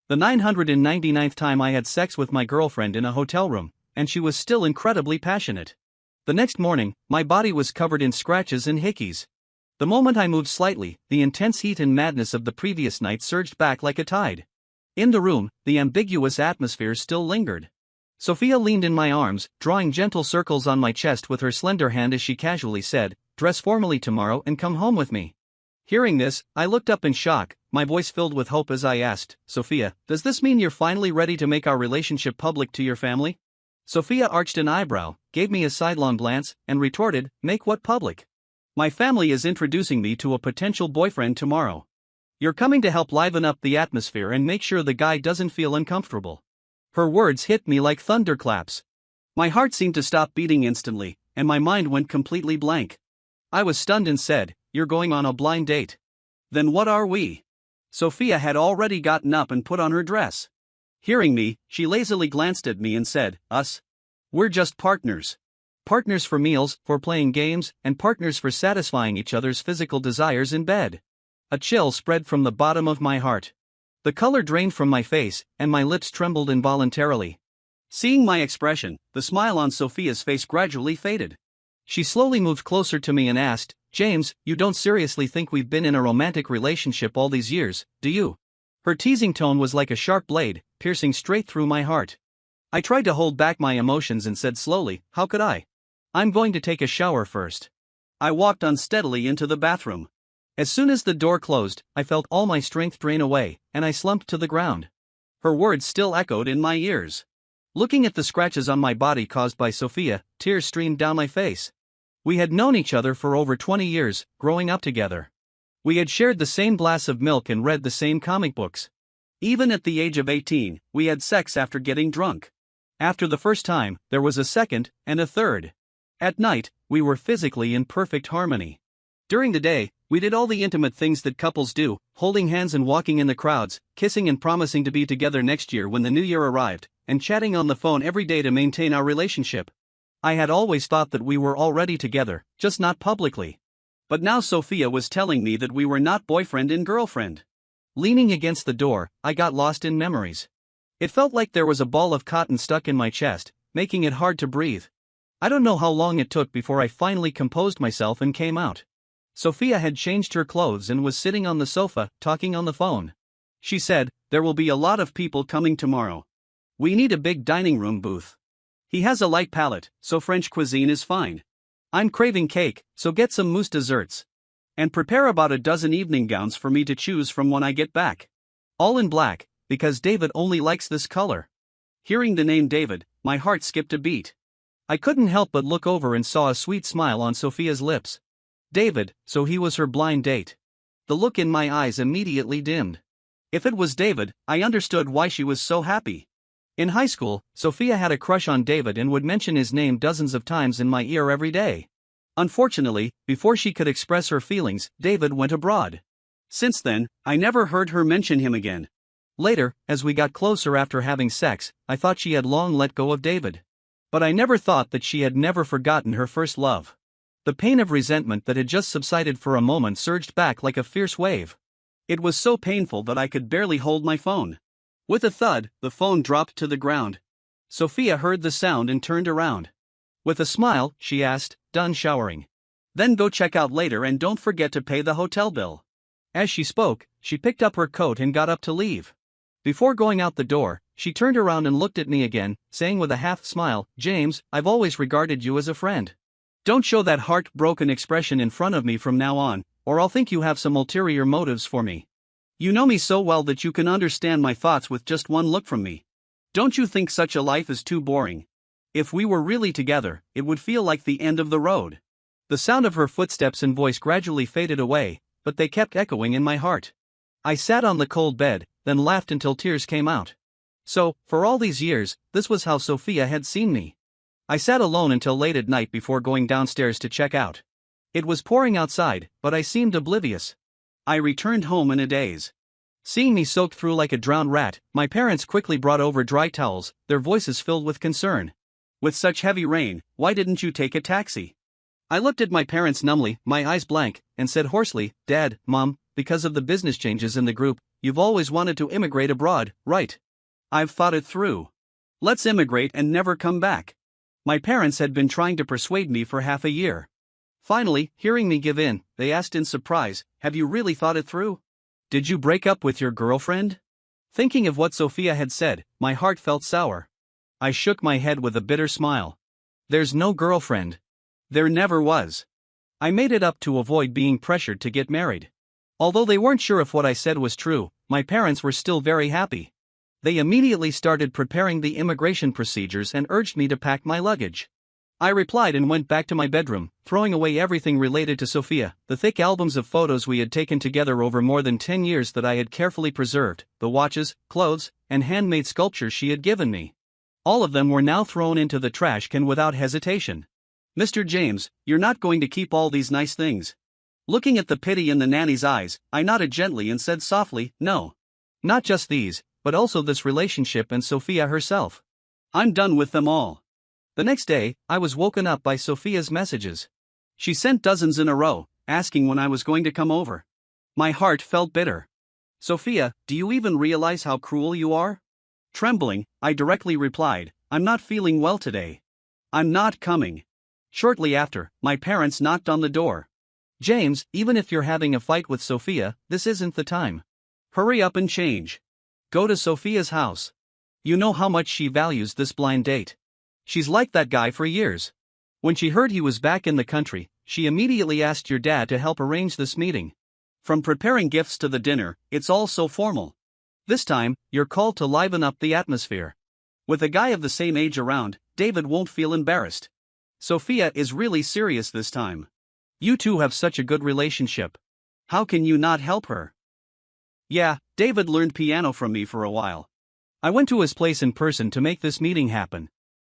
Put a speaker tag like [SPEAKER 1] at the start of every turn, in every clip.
[SPEAKER 1] The 999th time I had sex with my girlfriend in a hotel room, and she was still incredibly passionate. The next morning, my body was covered in scratches and hickeys. The moment I moved slightly, the intense heat and madness of the previous night surged back like a tide. In the room, the ambiguous atmosphere still lingered. Sophia leaned in my arms, drawing gentle circles on my chest with her slender hand as she casually said, "Dress formally tomorrow and come home with me." Hearing this, I looked up in shock, my voice filled with hope as I asked, "Sophia, does this mean you're finally ready to make our relationship public to your family?" Sophia arched an eyebrow, gave me a sidelong glance, and retorted, "Make what public? My family is introducing me to a potential boyfriend tomorrow. You're coming to help liven up the atmosphere and make sure the guy doesn't feel uncomfortable." Her words hit me like thunderclaps. My heart seemed to stop beating instantly, and my mind went completely blank. I was stunned and said, "You're going on a blind date? Then what are we?" Sophia had already gotten up and put on her dress. Hearing me, she lazily glanced at me and said, "Us? We're just partners. Partners for meals, for playing games, and partners for satisfying each other's physical desires in bed." A chill spread from the bottom of my heart. The color drained from my face, and my lips trembled involuntarily. Seeing my expression, the smile on Sophia's face gradually faded. She slowly moved closer to me and asked, "James, you don't seriously think we've been in a romantic relationship all these years, do you?" Her teasing tone was like a sharp blade, piercing straight through my heart. I tried to hold back my emotions and said slowly, "How could I? I'm going to take a shower first." I walked unsteadily into the bathroom. As soon as the door closed, I felt all my strength drain away, and I slumped to the ground. Her words still echoed in my ears. Looking at the scratches on my body caused by Sophia, tears streamed down my face. We had known each other for over 20 years, growing up together. We had shared the same glass of milk and read the same comic books. Even at the age of 18, we had sex after getting drunk. After the first time, there was a second, and a third. At night, we were physically in perfect harmony. During the day, we did all the intimate things that couples do, holding hands and walking in the crowds, kissing and promising to be together next year when the new year arrived, and chatting on the phone every day to maintain our relationship. I had always thought that we were already together, just not publicly. But now Sophia was telling me that we were not boyfriend and girlfriend. Leaning against the door, I got lost in memories. It felt like there was a ball of cotton stuck in my chest, making it hard to breathe. I don't know how long it took before I finally composed myself and came out. Sophia had changed her clothes and was sitting on the sofa, talking on the phone. She said, "There will be a lot of people coming tomorrow. We need a big dining room booth. He has a light palate, so French cuisine is fine. I'm craving cake, so get some mousse desserts. And prepare about a dozen evening gowns for me to choose from when I get back. All in black, because David only likes this color." Hearing the name David, my heart skipped a beat. I couldn't help but look over and saw a sweet smile on Sophia's lips. David, so he was her blind date. The look in my eyes immediately dimmed. If it was David, I understood why she was so happy. In high school, Sophia had a crush on David and would mention his name dozens of times in my ear every day. Unfortunately, before she could express her feelings, David went abroad. Since then, I never heard her mention him again. Later, as we got closer after having sex, I thought she had long let go of David. But I never thought that she had never forgotten her first love. The pain of resentment that had just subsided for a moment surged back like a fierce wave. It was so painful that I could barely hold my phone. With a thud, the phone dropped to the ground. Sophia heard the sound and turned around. With a smile, she asked, "Done showering? Then go check out later and don't forget to pay the hotel bill." As she spoke, she picked up her coat and got up to leave. Before going out the door, she turned around and looked at me again, saying with a half smile, "James, I've always regarded you as a friend. Don't show that heartbroken expression in front of me from now on, or I'll think you have some ulterior motives for me. You know me so well that you can understand my thoughts with just one look from me. Don't you think such a life is too boring? If we were really together, it would feel like the end of the road." The sound of her footsteps and voice gradually faded away, but they kept echoing in my heart. I sat on the cold bed, then laughed until tears came out. So, for all these years, this was how Sophia had seen me. I sat alone until late at night before going downstairs to check out. It was pouring outside, but I seemed oblivious. I returned home in a daze. Seeing me soaked through like a drowned rat, my parents quickly brought over dry towels, their voices filled with concern. "With such heavy rain, why didn't you take a taxi?" I looked at my parents numbly, my eyes blank, and said hoarsely, "Dad, Mom, because of the business changes in the group, you've always wanted to immigrate abroad, right? I've thought it through. Let's immigrate and never come back. My parents had been trying to persuade me for half a year. Finally, hearing me give in, they asked in surprise, have you really thought it through? Did you break up with your girlfriend? Thinking of what Sophia had said, my heart felt sour. I shook my head with a bitter smile. There's no girlfriend. There never was. I made it up to avoid being pressured to get married. Although they weren't sure if what I said was true, my parents were still very happy. They immediately started preparing the immigration procedures and urged me to pack my luggage. I replied and went back to my bedroom, throwing away everything related to Sophia, the thick albums of photos we had taken together over more than 10 years that I had carefully preserved, the watches, clothes, and handmade sculptures she had given me. All of them were now thrown into the trash can without hesitation. Mr. James, you're not going to keep all these nice things. Looking at the pity in the nanny's eyes, I nodded gently and said softly, no. Not just these, but also this relationship and Sophia herself. I'm done with them all. The next day, I was woken up by Sophia's messages. She sent dozens in a row, asking when I was going to come over. My heart felt bitter. Sophia, do you even realize how cruel you are? Trembling, I directly replied, I'm not feeling well today. I'm not coming. Shortly after, my parents knocked on the door. James, even if you're having a fight with Sophia, this isn't the time. Hurry up and change. Go to Sophia's house. You know how much she values this blind date. She's liked that guy for years. When she heard he was back in the country, she immediately asked your dad to help arrange this meeting. From preparing gifts to the dinner, it's all so formal. This time, you're called to liven up the atmosphere. With a guy of the same age around, David won't feel embarrassed. Sophia is really serious this time. You two have such a good relationship. How can you not help her? Yeah, David learned piano from me for a while. I went to his place in person to make this meeting happen.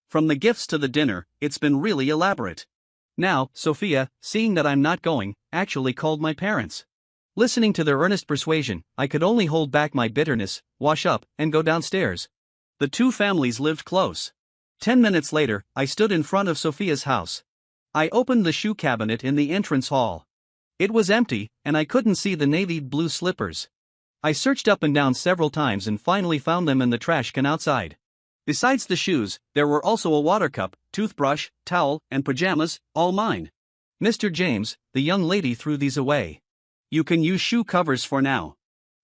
[SPEAKER 1] From the gifts to the dinner, it's been really elaborate. Now, Sophia, seeing that I'm not going, actually called my parents. Listening to their earnest persuasion, I could only hold back my bitterness, wash up, and go downstairs. The two families lived close. 10 minutes later, I stood in front of Sophia's house. I opened the shoe cabinet in the entrance hall. It was empty, and I couldn't see the navy blue slippers. I searched up and down several times and finally found them in the trash can outside. Besides the shoes, there were also a water cup, toothbrush, towel, and pajamas, all mine. Mr. James, the young lady threw these away. You can use shoe covers for now.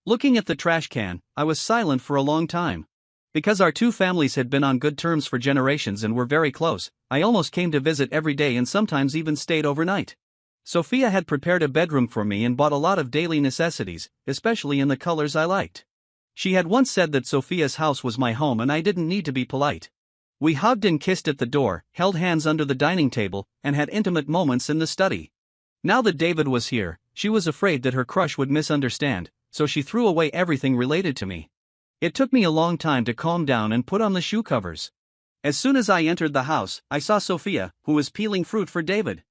[SPEAKER 1] Looking at the trash can, I was silent for a long time. Because our two families had been on good terms for generations and were very close, I almost came to visit every day and sometimes even stayed overnight. Sophia had prepared a bedroom for me and bought a lot of daily necessities, especially in the colors I liked. She had once said that Sophia's house was my home and I didn't need to be polite. We hugged and kissed at the door, held hands under the dining table, and had intimate moments in the study. Now that David was here, she was afraid that her crush would misunderstand, so she threw away everything related to me. It took me a long time to calm down and put on the shoe covers. As soon as I entered the house, I saw Sophia, who was peeling fruit for David.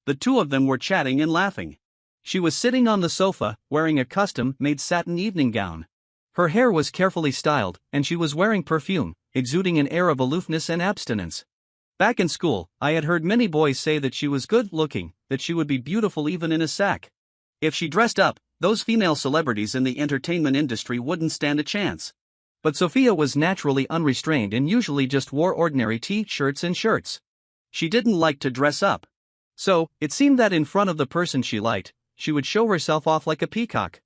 [SPEAKER 1] The two of them were chatting and laughing. She was sitting on the sofa, wearing a custom-made satin evening gown. Her hair was carefully styled, and she was wearing perfume, exuding an air of aloofness and abstinence. Back in school, I had heard many boys say that she was good-looking, that she would be beautiful even in a sack. If she dressed up, those female celebrities in the entertainment industry wouldn't stand a chance. But Sophia was naturally unrestrained and usually just wore ordinary t-shirts and shirts. She didn't like to dress up. So, it seemed that in front of the person she liked, she would show herself off like a peacock.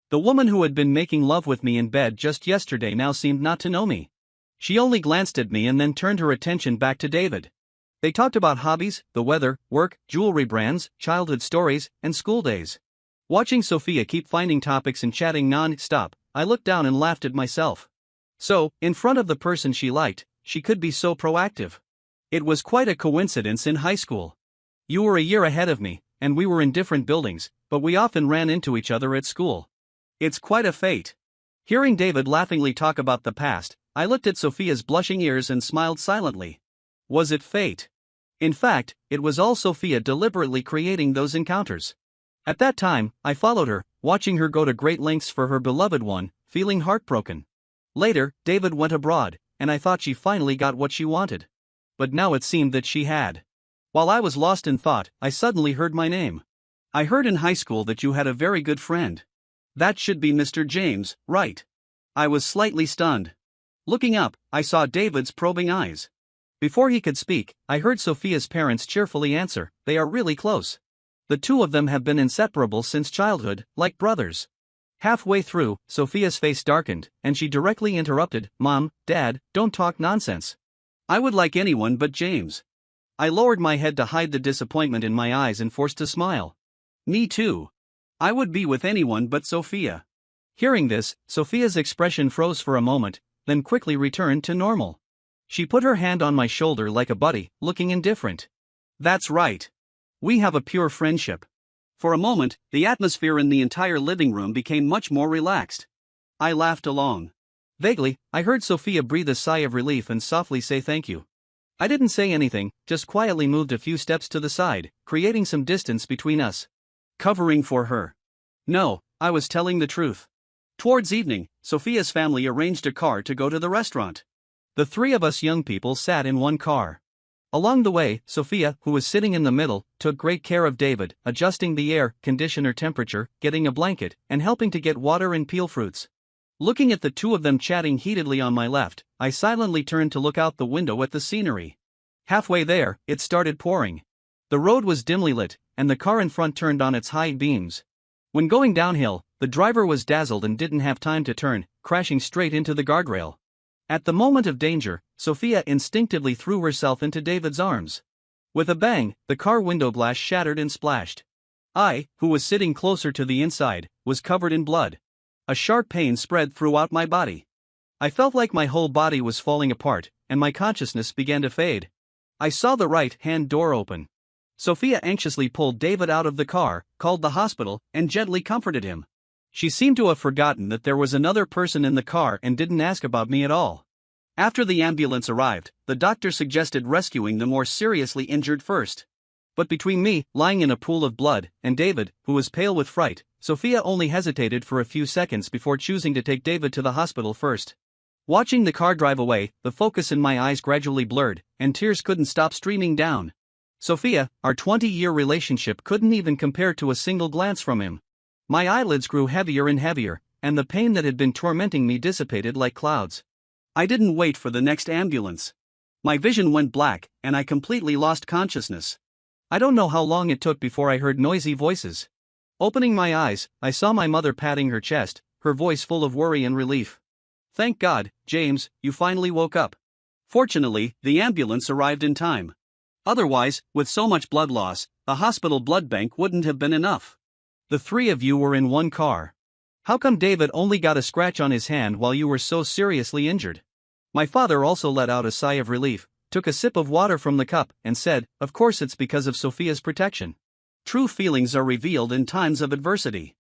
[SPEAKER 1] The woman who had been making love with me in bed just yesterday now seemed not to know me. She only glanced at me and then turned her attention back to David. They talked about hobbies, the weather, work, jewelry brands, childhood stories, and school days. Watching Sophia keep finding topics and chatting non-stop, I looked down and laughed at myself. So, in front of the person she liked, she could be so proactive. It was quite a coincidence in high school. You were a year ahead of me, and we were in different buildings, but we often ran into each other at school. It's quite a fate. Hearing David laughingly talk about the past, I looked at Sophia's blushing ears and smiled silently. Was it fate? In fact, it was all Sophia deliberately creating those encounters. At that time, I followed her, watching her go to great lengths for her beloved one, feeling heartbroken. Later, David went abroad, and I thought she finally got what she wanted. But now it seemed that she had. While I was lost in thought, I suddenly heard my name. I heard in high school that you had a very good friend. That should be Mr. James, right? I was slightly stunned. Looking up, I saw David's probing eyes. Before he could speak, I heard Sophia's parents cheerfully answer, "They are really close. The two of them have been inseparable since childhood, like brothers." Halfway through, Sophia's face darkened, and she directly interrupted, "Mom, Dad, don't talk nonsense. I would like anyone but James." I lowered my head to hide the disappointment in my eyes and forced a smile. "Me too. I would be with anyone but Sophia." Hearing this, Sophia's expression froze for a moment, then quickly returned to normal. She put her hand on my shoulder like a buddy, looking indifferent. "That's right. We have a pure friendship." For a moment, the atmosphere in the entire living room became much more relaxed. I laughed along. Vaguely, I heard Sophia breathe a sigh of relief and softly say thank you. I didn't say anything, just quietly moved a few steps to the side, creating some distance between us. Covering for her. No, I was telling the truth. Towards evening, Sophia's family arranged a car to go to the restaurant. The three of us young people sat in one car. Along the way, Sophia, who was sitting in the middle, took great care of David, adjusting the air conditioner temperature, getting a blanket, and helping to get water and peel fruits. Looking at the two of them chatting heatedly on my left, I silently turned to look out the window at the scenery. Halfway there, it started pouring. The road was dimly lit, and the car in front turned on its high beams. When going downhill, the driver was dazzled and didn't have time to turn, crashing straight into the guardrail. At the moment of danger, Sophia instinctively threw herself into David's arms. With a bang, the car window glass shattered and splashed. I, who was sitting closer to the inside, was covered in blood. A sharp pain spread throughout my body. I felt like my whole body was falling apart, and my consciousness began to fade. I saw the right-hand door open. Sophia anxiously pulled David out of the car, called the hospital, and gently comforted him. She seemed to have forgotten that there was another person in the car and didn't ask about me at all. After the ambulance arrived, the doctor suggested rescuing the more seriously injured first. But between me, lying in a pool of blood, and David, who was pale with fright, Sophia only hesitated for a few seconds before choosing to take David to the hospital first. Watching the car drive away, the focus in my eyes gradually blurred, and tears couldn't stop streaming down. Sophia, our 20-year relationship couldn't even compare to a single glance from him. My eyelids grew heavier and heavier, and the pain that had been tormenting me dissipated like clouds. I didn't wait for the next ambulance. My vision went black, and I completely lost consciousness. I don't know how long it took before I heard noisy voices. Opening my eyes, I saw my mother patting her chest, her voice full of worry and relief. "Thank God, James, you finally woke up." Fortunately, the ambulance arrived in time. Otherwise, with so much blood loss, the hospital blood bank wouldn't have been enough. The three of you were in one car. How come David only got a scratch on his hand while you were so seriously injured? My father also let out a sigh of relief, took a sip of water from the cup, and said, "Of course it's because of Sophia's protection. True feelings are revealed in times of adversity."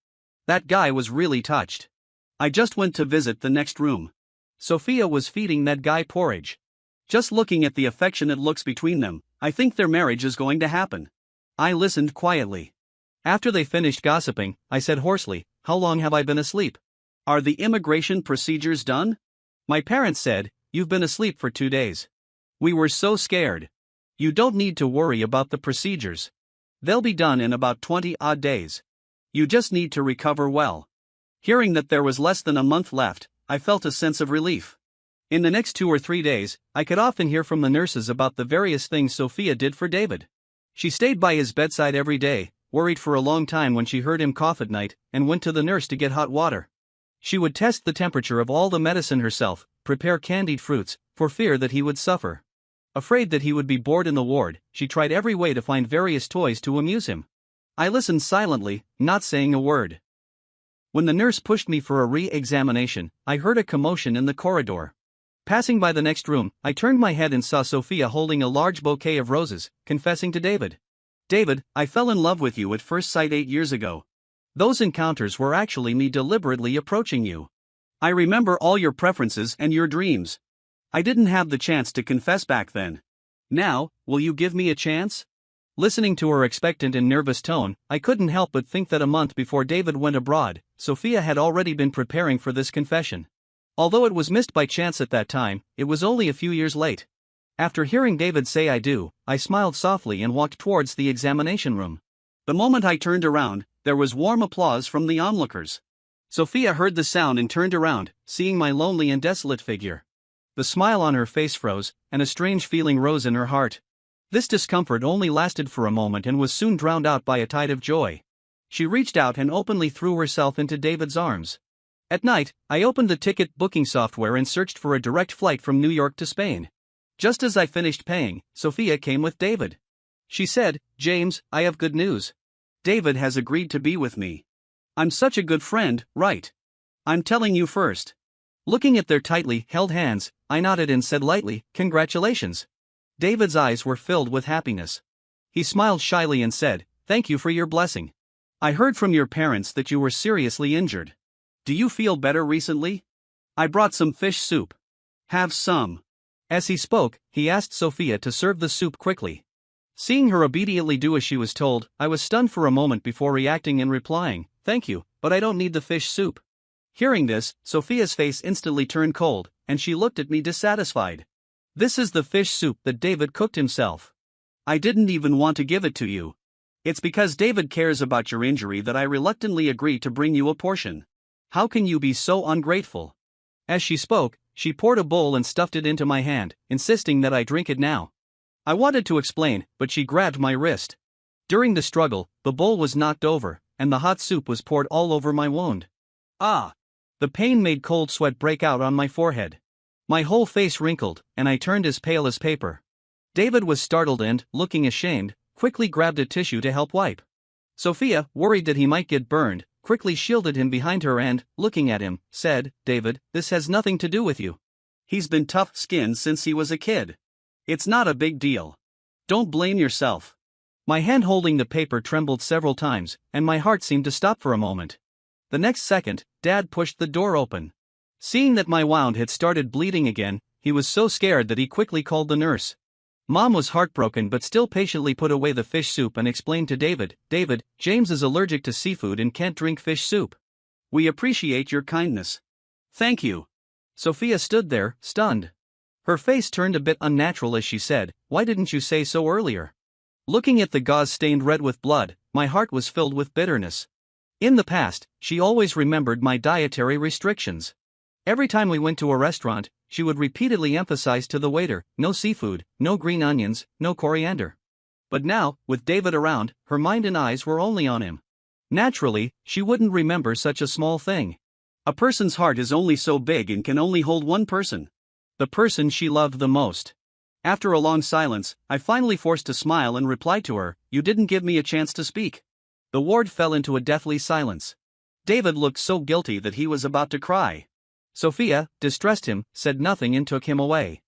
[SPEAKER 1] That guy was really touched. I just went to visit the next room. Sophia was feeding that guy porridge. Just looking at the affectionate looks between them, I think their marriage is going to happen. I listened quietly. After they finished gossiping, I said hoarsely, "How long have I been asleep? Are the immigration procedures done?" My parents said, "You've been asleep for 2 days. We were so scared." "You don't need to worry about the procedures. They'll be done in about 20-odd days. You just need to recover well." Hearing that there was less than a month left, I felt a sense of relief. In the next 2 or 3 days, I could often hear from the nurses about the various things Sophia did for David. She stayed by his bedside every day, worried for a long time when she heard him cough at night, and went to the nurse to get hot water. She would test the temperature of all the medicine herself, prepare candied fruits, for fear that he would suffer. Afraid that he would be bored in the ward, she tried every way to find various toys to amuse him. I listened silently, not saying a word. When the nurse pushed me for a re-examination, I heard a commotion in the corridor. Passing by the next room, I turned my head and saw Sophia holding a large bouquet of roses, confessing to David. "David, I fell in love with you at first sight 8 years ago. Those encounters were actually me deliberately approaching you. I remember all your preferences and your dreams. I didn't have the chance to confess back then. Now, will you give me a chance?" Listening to her expectant and nervous tone, I couldn't help but think that a month before David went abroad, Sophia had already been preparing for this confession. Although it was missed by chance at that time, it was only a few years late. After hearing David say "I do," I smiled softly and walked towards the examination room. The moment I turned around, there was warm applause from the onlookers. Sophia heard the sound and turned around, seeing my lonely and desolate figure. The smile on her face froze, and a strange feeling rose in her heart. This discomfort only lasted for a moment and was soon drowned out by a tide of joy. She reached out and openly threw herself into David's arms. At night, I opened the ticket booking software and searched for a direct flight from New York to Spain. Just as I finished paying, Sophia came with David. She said, "James, I have good news. David has agreed to be with me. I'm such a good friend, right? I'm telling you first." Looking at their tightly held hands, I nodded and said lightly, "Congratulations." David's eyes were filled with happiness. He smiled shyly and said, "Thank you for your blessing. I heard from your parents that you were seriously injured. Do you feel better recently? I brought some fish soup. Have some." As he spoke, he asked Sophia to serve the soup quickly. Seeing her obediently do as she was told, I was stunned for a moment before reacting and replying, "Thank you, but I don't need the fish soup." Hearing this, Sophia's face instantly turned cold, and she looked at me dissatisfied. "This is the fish soup that David cooked himself. I didn't even want to give it to you. It's because David cares about your injury that I reluctantly agreed to bring you a portion. How can you be so ungrateful?" As she spoke, she poured a bowl and stuffed it into my hand, insisting that I drink it now. I wanted to explain, but she grabbed my wrist. During the struggle, the bowl was knocked over, and the hot soup was poured all over my wound. Ah! The pain made cold sweat break out on my forehead. My whole face wrinkled, and I turned as pale as paper. David was startled and, looking ashamed, quickly grabbed a tissue to help wipe. Sophia, worried that he might get burned, quickly shielded him behind her and, looking at him, said, "David, this has nothing to do with you. He's been tough-skinned since he was a kid. It's not a big deal. Don't blame yourself." My hand holding the paper trembled several times, and my heart seemed to stop for a moment. The next second, Dad pushed the door open. Seeing that my wound had started bleeding again, he was so scared that he quickly called the nurse. Mom was heartbroken but still patiently put away the fish soup and explained to David, "David, James is allergic to seafood and can't drink fish soup. We appreciate your kindness." "Thank you." Sophia stood there, stunned. Her face turned a bit unnatural as she said, "Why didn't you say so earlier?" Looking at the gauze stained red with blood, my heart was filled with bitterness. In the past, she always remembered my dietary restrictions. Every time we went to a restaurant, she would repeatedly emphasize to the waiter, "No seafood, no green onions, no coriander." But now, with David around, her mind and eyes were only on him. Naturally, she wouldn't remember such a small thing. A person's heart is only so big and can only hold one person. The person she loved the most. After a long silence, I finally forced a smile and replied to her, "You didn't give me a chance to speak." The ward fell into a deathly silence. David looked so guilty that he was about to cry. Sophia, distressed him, said nothing and took him away.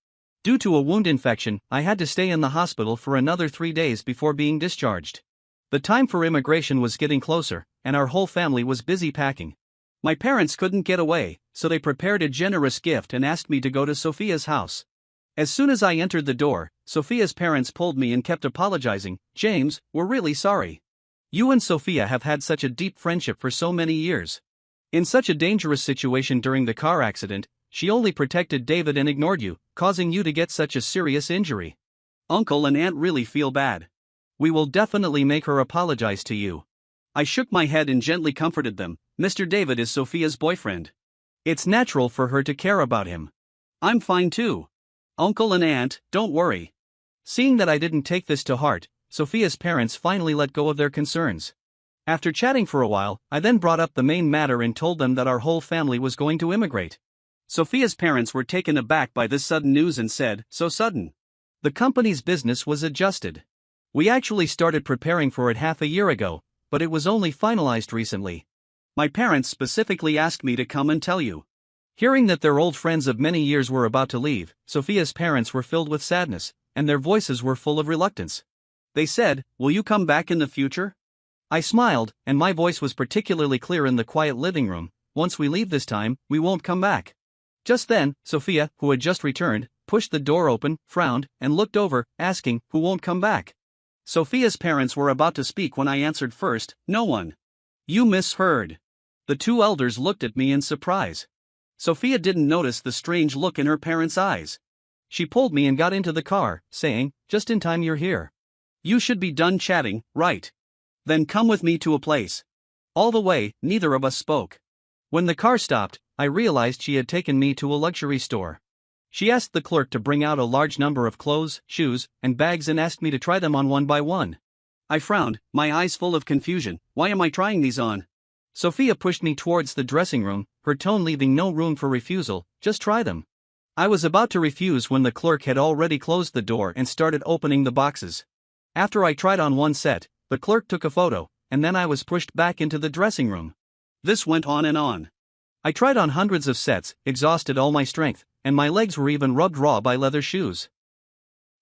[SPEAKER 1] Due to a wound infection, I had to stay in the hospital for another 3 days before being discharged. The time for immigration was getting closer, and our whole family was busy packing. My parents couldn't get away, so they prepared a generous gift and asked me to go to Sophia's house. As soon as I entered the door, Sophia's parents pulled me and kept apologizing. "James, we're really sorry. You and Sophia have had such a deep friendship for so many years. In such a dangerous situation during the car accident, she only protected David and ignored you, causing you to get such a serious injury. Uncle and Aunt really feel bad. We will definitely make her apologize to you." I shook my head and gently comforted them. "Mr. David is Sophia's boyfriend. It's natural for her to care about him. I'm fine too. Uncle and Aunt, don't worry." Seeing that I didn't take this to heart, Sophia's parents finally let go of their concerns. After chatting for a while, I then brought up the main matter and told them that our whole family was going to immigrate. Sophia's parents were taken aback by this sudden news and said, "So sudden?" The company's business was adjusted. We actually started preparing for it half a year ago, but it was only finalized recently. My parents specifically asked me to come and tell you. Hearing that their old friends of many years were about to leave, Sophia's parents were filled with sadness, and their voices were full of reluctance. They said, "Will you come back in the future?" I smiled, and my voice was particularly clear in the quiet living room. "Once we leave this time, we won't come back." Just then, Sophia, who had just returned, pushed the door open, frowned, and looked over, asking, "Who won't come back?" Sophia's parents were about to speak when I answered first, "No one." "You misheard." The two elders looked at me in surprise. Sophia didn't notice the strange look in her parents' eyes. She pulled me and got into the car, saying, "Just in time you're here. You should be done chatting, right? Then come with me to a place." All the way, neither of us spoke. When the car stopped, I realized she had taken me to a luxury store. She asked the clerk to bring out a large number of clothes, shoes, and bags and asked me to try them on one by one. I frowned, my eyes full of confusion. Why am I trying these on? Sophia pushed me towards the dressing room, her tone leaving no room for refusal. Just try them. I was about to refuse when the clerk had already closed the door and started opening the boxes. After I tried on one set, the clerk took a photo, and then I was pushed back into the dressing room. This went on and on. I tried on hundreds of sets, exhausted all my strength, and my legs were even rubbed raw by leather shoes.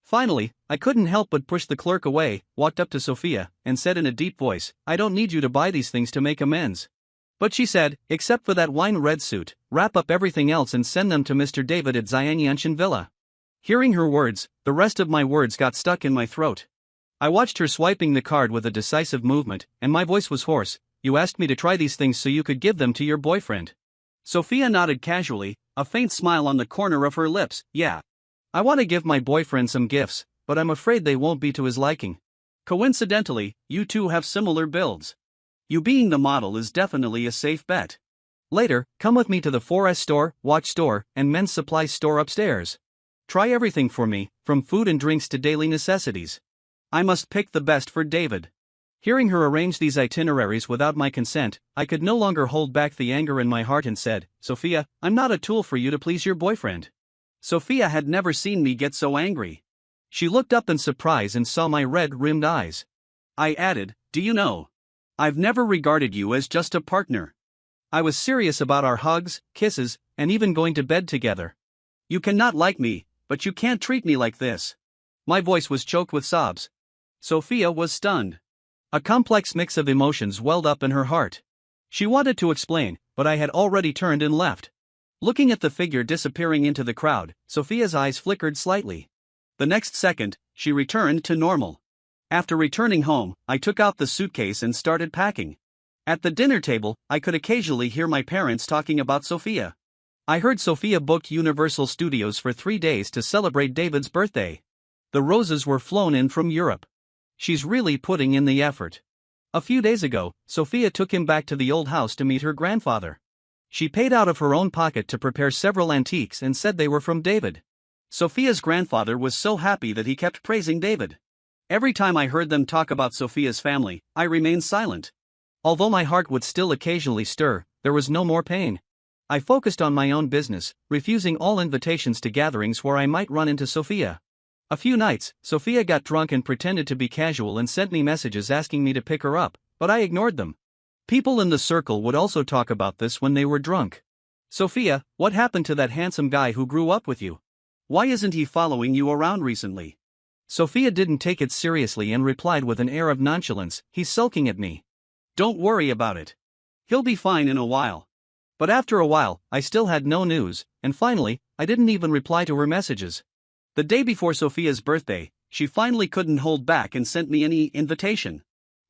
[SPEAKER 1] Finally, I couldn't help but push the clerk away, walked up to Sophia, and said in a deep voice, "I don't need you to buy these things to make amends." But she said, "Except for that wine red suit, wrap up everything else and send them to Mr. David at Zyanyanshan Villa." Hearing her words, the rest of my words got stuck in my throat. I watched her swiping the card with a decisive movement, and my voice was hoarse. "You asked me to try these things so you could give them to your boyfriend." Sophia nodded casually, a faint smile on the corner of her lips. "Yeah. I want to give my boyfriend some gifts, but I'm afraid they won't be to his liking. Coincidentally, you two have similar builds. You being the model is definitely a safe bet. Later, come with me to the 4S store, watch store, and men's supply store upstairs. Try everything for me, from food and drinks to daily necessities. I must pick the best for David." Hearing her arrange these itineraries without my consent, I could no longer hold back the anger in my heart and said, "Sophia, I'm not a tool for you to please your boyfriend." Sophia had never seen me get so angry. She looked up in surprise and saw my red-rimmed eyes. I added, "Do you know? I've never regarded you as just a partner. I was serious about our hugs, kisses, and even going to bed together. You cannot like me, but you can't treat me like this." My voice was choked with sobs. Sophia was stunned. A complex mix of emotions welled up in her heart. She wanted to explain, but I had already turned and left. Looking at the figure disappearing into the crowd, Sophia's eyes flickered slightly. The next second, she returned to normal. After returning home, I took out the suitcase and started packing. At the dinner table, I could occasionally hear my parents talking about Sophia. I heard Sophia booked Universal Studios for 3 days to celebrate David's birthday. The roses were flown in from Europe. She's really putting in the effort. A few days ago, Sophia took him back to the old house to meet her grandfather. She paid out of her own pocket to prepare several antiques and said they were from David. Sophia's grandfather was so happy that he kept praising David. Every time I heard them talk about Sophia's family, I remained silent. Although my heart would still occasionally stir, there was no more pain. I focused on my own business, refusing all invitations to gatherings where I might run into Sophia. A few nights, Sophia got drunk and pretended to be casual and sent me messages asking me to pick her up, but I ignored them. People in the circle would also talk about this when they were drunk. "Sophia, what happened to that handsome guy who grew up with you? Why isn't he following you around recently?" Sophia didn't take it seriously and replied with an air of nonchalance, "He's sulking at me. Don't worry about it. He'll be fine in a while." But after a while, I still had no news, and finally, I didn't even reply to her messages. The day before Sophia's birthday, she finally couldn't hold back and sent me any invitation.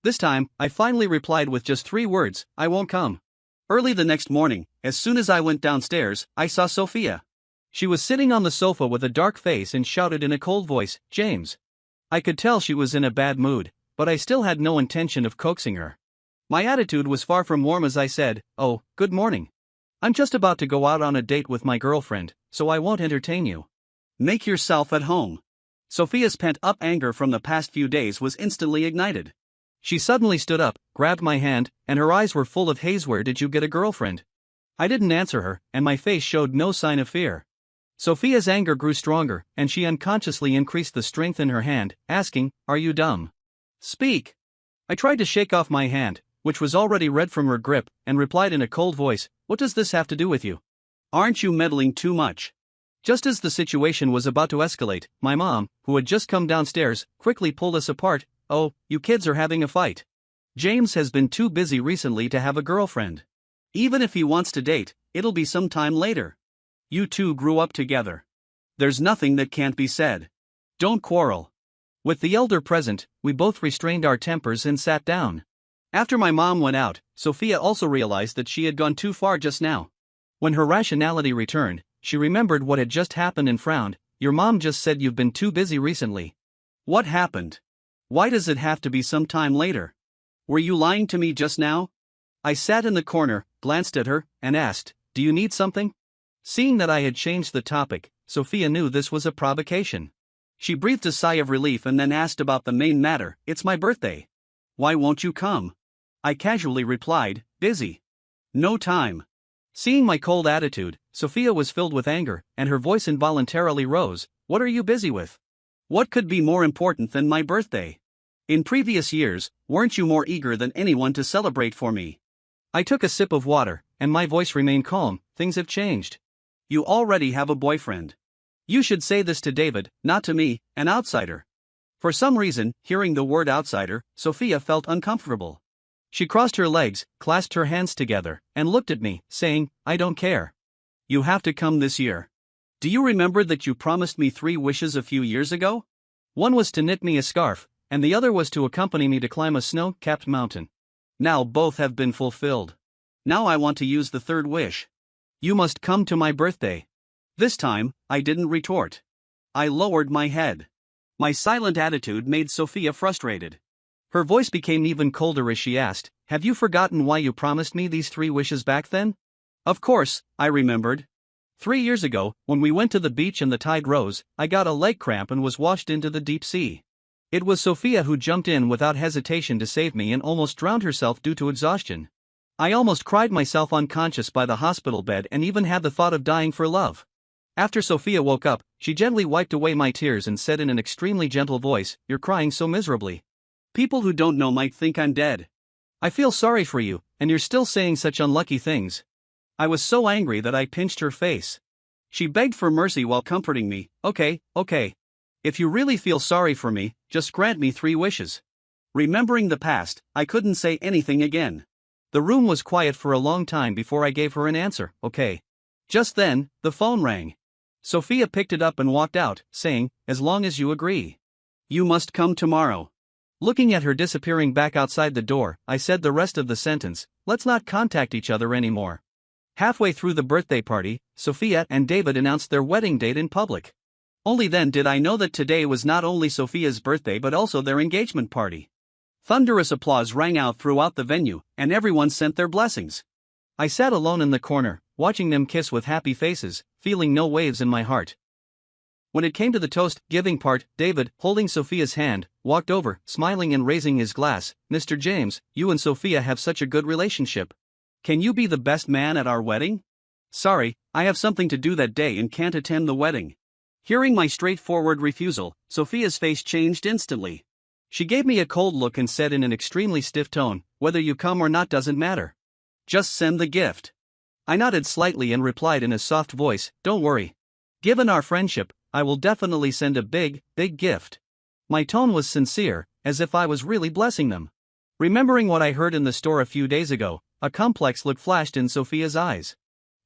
[SPEAKER 1] This time, I finally replied with just 3 words, "I won't come." Early the next morning, as soon as I went downstairs, I saw Sophia. She was sitting on the sofa with a dark face and shouted in a cold voice, "James." I could tell she was in a bad mood, but I still had no intention of coaxing her. My attitude was far from warm as I said, "Oh, good morning. I'm just about to go out on a date with my girlfriend, so I won't entertain you. Make yourself at home." Sophia's pent-up anger from the past few days was instantly ignited. She suddenly stood up, grabbed my hand, and her eyes were full of haze. "Where did you get a girlfriend?" I didn't answer her, and my face showed no sign of fear. Sophia's anger grew stronger, and she unconsciously increased the strength in her hand, asking, "Are you dumb? Speak." I tried to shake off my hand, which was already red from her grip, and replied in a cold voice, "What does this have to do with you? Aren't you meddling too much?" Just as the situation was about to escalate, my mom, who had just come downstairs, quickly pulled us apart. "Oh, you kids are having a fight. James has been too busy recently to have a girlfriend. Even if he wants to date, it'll be some time later. You two grew up together. There's nothing that can't be said. Don't quarrel." With the elder present, we both restrained our tempers and sat down. After my mom went out, Sophia also realized that she had gone too far just now. When her rationality returned, she remembered what had just happened and frowned. "Your mom just said you've been too busy recently. What happened? Why does it have to be some time later? Were you lying to me just now?" I sat in the corner, glanced at her, and asked, "Do you need something?" Seeing that I had changed the topic, Sophia knew this was a provocation. She breathed a sigh of relief and then asked about the main matter. "It's my birthday. Why won't you come?" I casually replied, "Busy. No time." Seeing my cold attitude, Sophia was filled with anger, and her voice involuntarily rose. "What are you busy with? What could be more important than my birthday? In previous years, weren't you more eager than anyone to celebrate for me?" I took a sip of water, and my voice remained calm. "Things have changed. You already have a boyfriend. You should say this to David, not to me, an outsider." For some reason, hearing the word outsider, Sophia felt uncomfortable. She crossed her legs, clasped her hands together, and looked at me, saying, "I don't care. You have to come this year. Do you remember that you promised me 3 wishes a few years ago? One was to knit me a scarf, and the other was to accompany me to climb a snow-capped mountain. Now both have been fulfilled. Now I want to use the 3rd wish. You must come to my birthday." This time, I didn't retort. I lowered my head. My silent attitude made Sophia frustrated. Her voice became even colder as she asked, "Have you forgotten why you promised me these 3 wishes back then?" Of course, I remembered. 3 years ago, when we went to the beach and the tide rose, I got a leg cramp and was washed into the deep sea. It was Sophia who jumped in without hesitation to save me and almost drowned herself due to exhaustion. I almost cried myself unconscious by the hospital bed and even had the thought of dying for love. After Sophia woke up, she gently wiped away my tears and said in an extremely gentle voice, "You're crying so miserably. People who don't know might think I'm dead. I feel sorry for you, and you're still saying such unlucky things." I was so angry that I pinched her face. She begged for mercy while comforting me. Okay. If you really feel sorry for me, just grant me 3 wishes." Remembering the past, I couldn't say anything again. The room was quiet for a long time before I gave her an answer. "Okay." Just then, the phone rang. Sophia picked it up and walked out, saying, "As long as you agree. You must come tomorrow." Looking at her disappearing back outside the door, I said the rest of the sentence, "Let's not contact each other anymore." Halfway through the birthday party, Sophia and David announced their wedding date in public. Only then did I know that today was not only Sophia's birthday but also their engagement party. Thunderous applause rang out throughout the venue, and everyone sent their blessings. I sat alone in the corner, watching them kiss with happy faces, feeling no waves in my heart. When it came to the toast-giving part, David, holding Sophia's hand, walked over, smiling and raising his glass. "Mr. James, you and Sophia have such a good relationship. Can you be the best man at our wedding?" "Sorry, I have something to do that day and can't attend the wedding." Hearing my straightforward refusal, Sophia's face changed instantly. She gave me a cold look and said in an extremely stiff tone, "Whether you come or not doesn't matter. Just send the gift." I nodded slightly and replied in a soft voice, "Don't worry. Given our friendship, I will definitely send a big gift." My tone was sincere, as if I was really blessing them. Remembering what I heard in the store a few days ago, a complex look flashed in Sophia's eyes.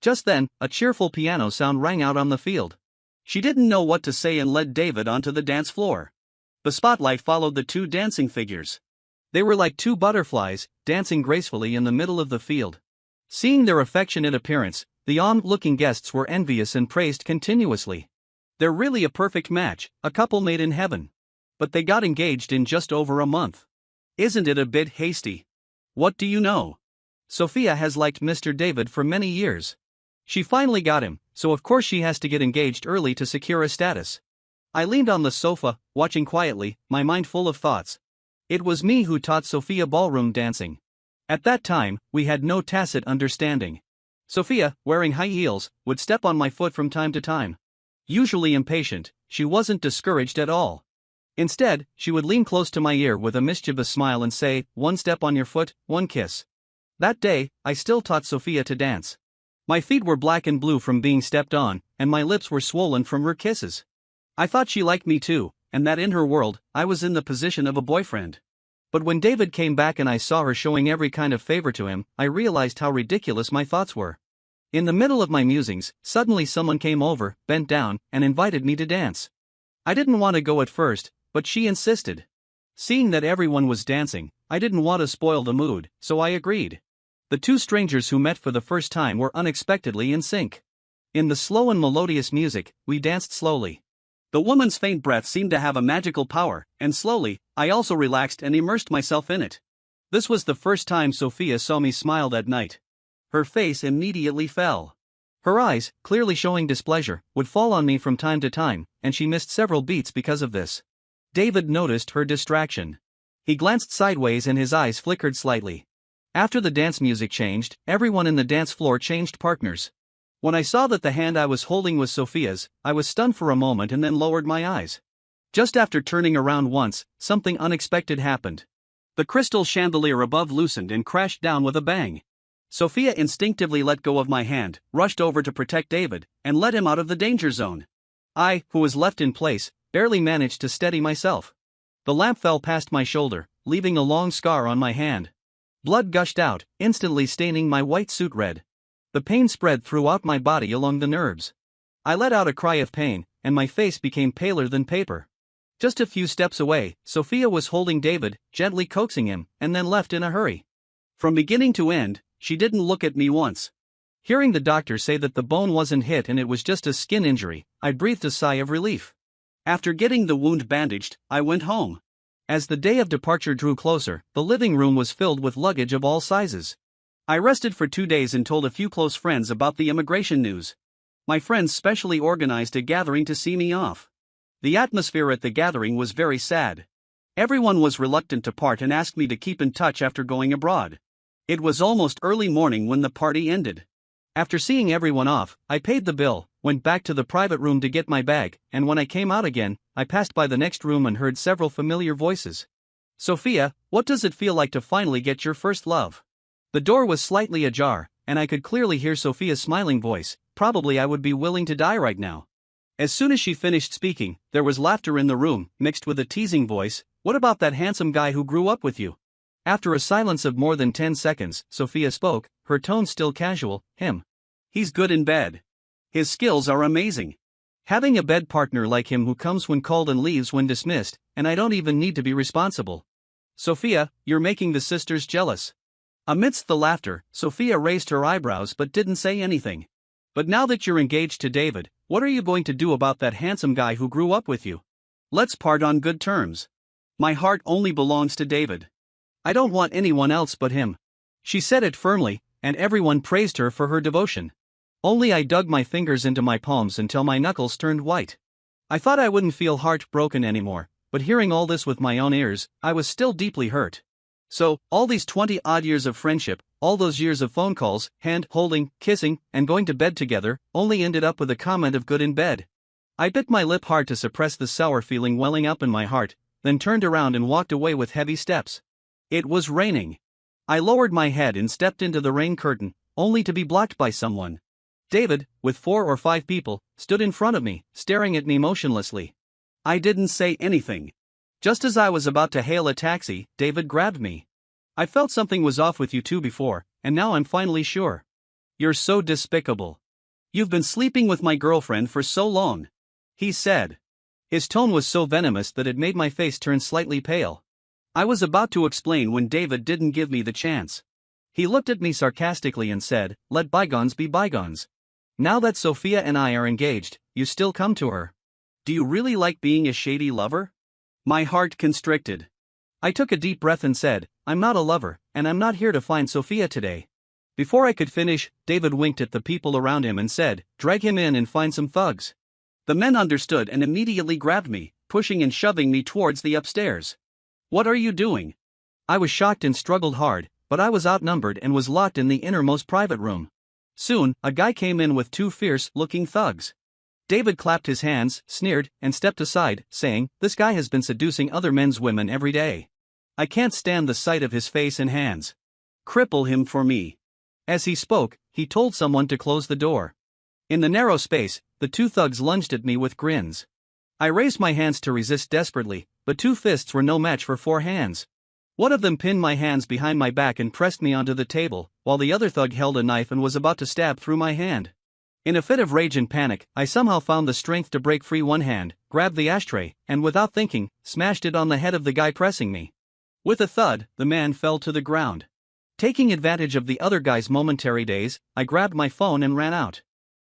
[SPEAKER 1] Just then, a cheerful piano sound rang out on the field. She didn't know what to say and led David onto the dance floor. The spotlight followed the 2 dancing figures. They were like 2 butterflies, dancing gracefully in the middle of the field. Seeing their affectionate appearance, the onlooking guests were envious and praised continuously. "They're really a perfect match, a couple made in heaven. But they got engaged in just over a month. Isn't it a bit hasty? What do you know? Sophia has liked Mr. David for many years. She finally got him, so of course she has to get engaged early to secure a status." I leaned on the sofa, watching quietly, my mind full of thoughts. It was me who taught Sophia ballroom dancing. At that time, we had no tacit understanding. Sophia, wearing high heels, would step on my foot from time to time. Usually impatient, she wasn't discouraged at all. Instead, she would lean close to my ear with a mischievous smile and say, "One step on your foot, 1 kiss." That day, I still taught Sophia to dance. My feet were black and blue from being stepped on, and my lips were swollen from her kisses. I thought she liked me too, and that in her world, I was in the position of a boyfriend. But when David came back and I saw her showing every kind of favor to him, I realized how ridiculous my thoughts were. In the middle of my musings, suddenly someone came over, bent down, and invited me to dance. I didn't want to go at first, but she insisted. Seeing that everyone was dancing, I didn't want to spoil the mood, so I agreed. The 2 strangers who met for the first time were unexpectedly in sync. In the slow and melodious music, we danced slowly. The woman's faint breath seemed to have a magical power, and slowly, I also relaxed and immersed myself in it. This was the first time Sophia saw me smile that night. Her face immediately fell. Her eyes, clearly showing displeasure, would fall on me from time to time, and she missed several beats because of this. David noticed her distraction. He glanced sideways and his eyes flickered slightly. After the dance music changed, everyone in the dance floor changed partners. When I saw that the hand I was holding was Sophia's, I was stunned for a moment and then lowered my eyes. Just after turning around once, something unexpected happened. The crystal chandelier above loosened and crashed down with a bang. Sophia instinctively let go of my hand, rushed over to protect David, and led him out of the danger zone. I, who was left in place, barely managed to steady myself. The lamp fell past my shoulder, leaving a long scar on my hand. Blood gushed out, instantly staining my white suit red. The pain spread throughout my body along the nerves. I let out a cry of pain, and my face became paler than paper. Just a few steps away, Sophia was holding David, gently coaxing him, and then left in a hurry. From beginning to end, she didn't look at me once. Hearing the doctor say that the bone wasn't hit and it was just a skin injury, I breathed a sigh of relief. After getting the wound bandaged, I went home. As the day of departure drew closer, the living room was filled with luggage of all sizes. I rested for 2 days and told a few close friends about the immigration news. My friends specially organized a gathering to see me off. The atmosphere at the gathering was very sad. Everyone was reluctant to part and asked me to keep in touch after going abroad. It was almost early morning when the party ended. After seeing everyone off, I paid the bill, went back to the private room to get my bag, and when I came out again, I passed by the next room and heard several familiar voices. Sophia, what does it feel like to finally get your first love? The door was slightly ajar, and I could clearly hear Sophia's smiling voice. Probably I would be willing to die right now. As soon as she finished speaking, there was laughter in the room, mixed with a teasing voice. What about that handsome guy who grew up with you? After a silence of more than 10 seconds, Sophia spoke, her tone still casual. Him. He's good in bed. His skills are amazing. Having a bed partner like him who comes when called and leaves when dismissed, and I don't even need to be responsible. Sophia, you're making the sisters jealous. Amidst the laughter, Sophia raised her eyebrows but didn't say anything. But now that you're engaged to David, what are you going to do about that handsome guy who grew up with you? Let's part on good terms. My heart only belongs to David. I don't want anyone else but him. She said it firmly, and everyone praised her for her devotion. Only I dug my fingers into my palms until my knuckles turned white. I thought I wouldn't feel heartbroken anymore, but hearing all this with my own ears, I was still deeply hurt. So, all these 20-odd years of friendship, all those years of phone calls, hand-holding, kissing, and going to bed together, only ended up with a comment of good in bed. I bit my lip hard to suppress the sour feeling welling up in my heart, then turned around and walked away with heavy steps. It was raining. I lowered my head and stepped into the rain curtain, only to be blocked by someone. David, with 4 or 5 people, stood in front of me, staring at me motionlessly. I didn't say anything. Just as I was about to hail a taxi, David grabbed me. I felt something was off with you two before, and now I'm finally sure. You're so despicable. You've been sleeping with my girlfriend for so long. He said. His tone was so venomous that it made my face turn slightly pale. I was about to explain when David didn't give me the chance. He looked at me sarcastically and said, "Let bygones be bygones. Now that Sophia and I are engaged, you still come to her. Do you really like being a shady lover?" My heart constricted. I took a deep breath and said, "I'm not a lover, and I'm not here to find Sophia today." Before I could finish, David winked at the people around him and said, "Drag him in and find some thugs." The men understood and immediately grabbed me, pushing and shoving me towards the upstairs. "What are you doing?" I was shocked and struggled hard, but I was outnumbered and was locked in the innermost private room. Soon, a guy came in with 2 fierce-looking thugs. David clapped his hands, sneered, and stepped aside, saying, "This guy has been seducing other men's women every day. I can't stand the sight of his face and hands. Cripple him for me." As he spoke, he told someone to close the door. In the narrow space, the 2 thugs lunged at me with grins. I raised my hands to resist desperately, but 2 fists were no match for 4 hands. One of them pinned my hands behind my back and pressed me onto the table, while the other thug held a knife and was about to stab through my hand. In a fit of rage and panic, I somehow found the strength to break free one hand, grabbed the ashtray, and without thinking, smashed it on the head of the guy pressing me. With a thud, the man fell to the ground. Taking advantage of the other guy's momentary daze, I grabbed my phone and ran out.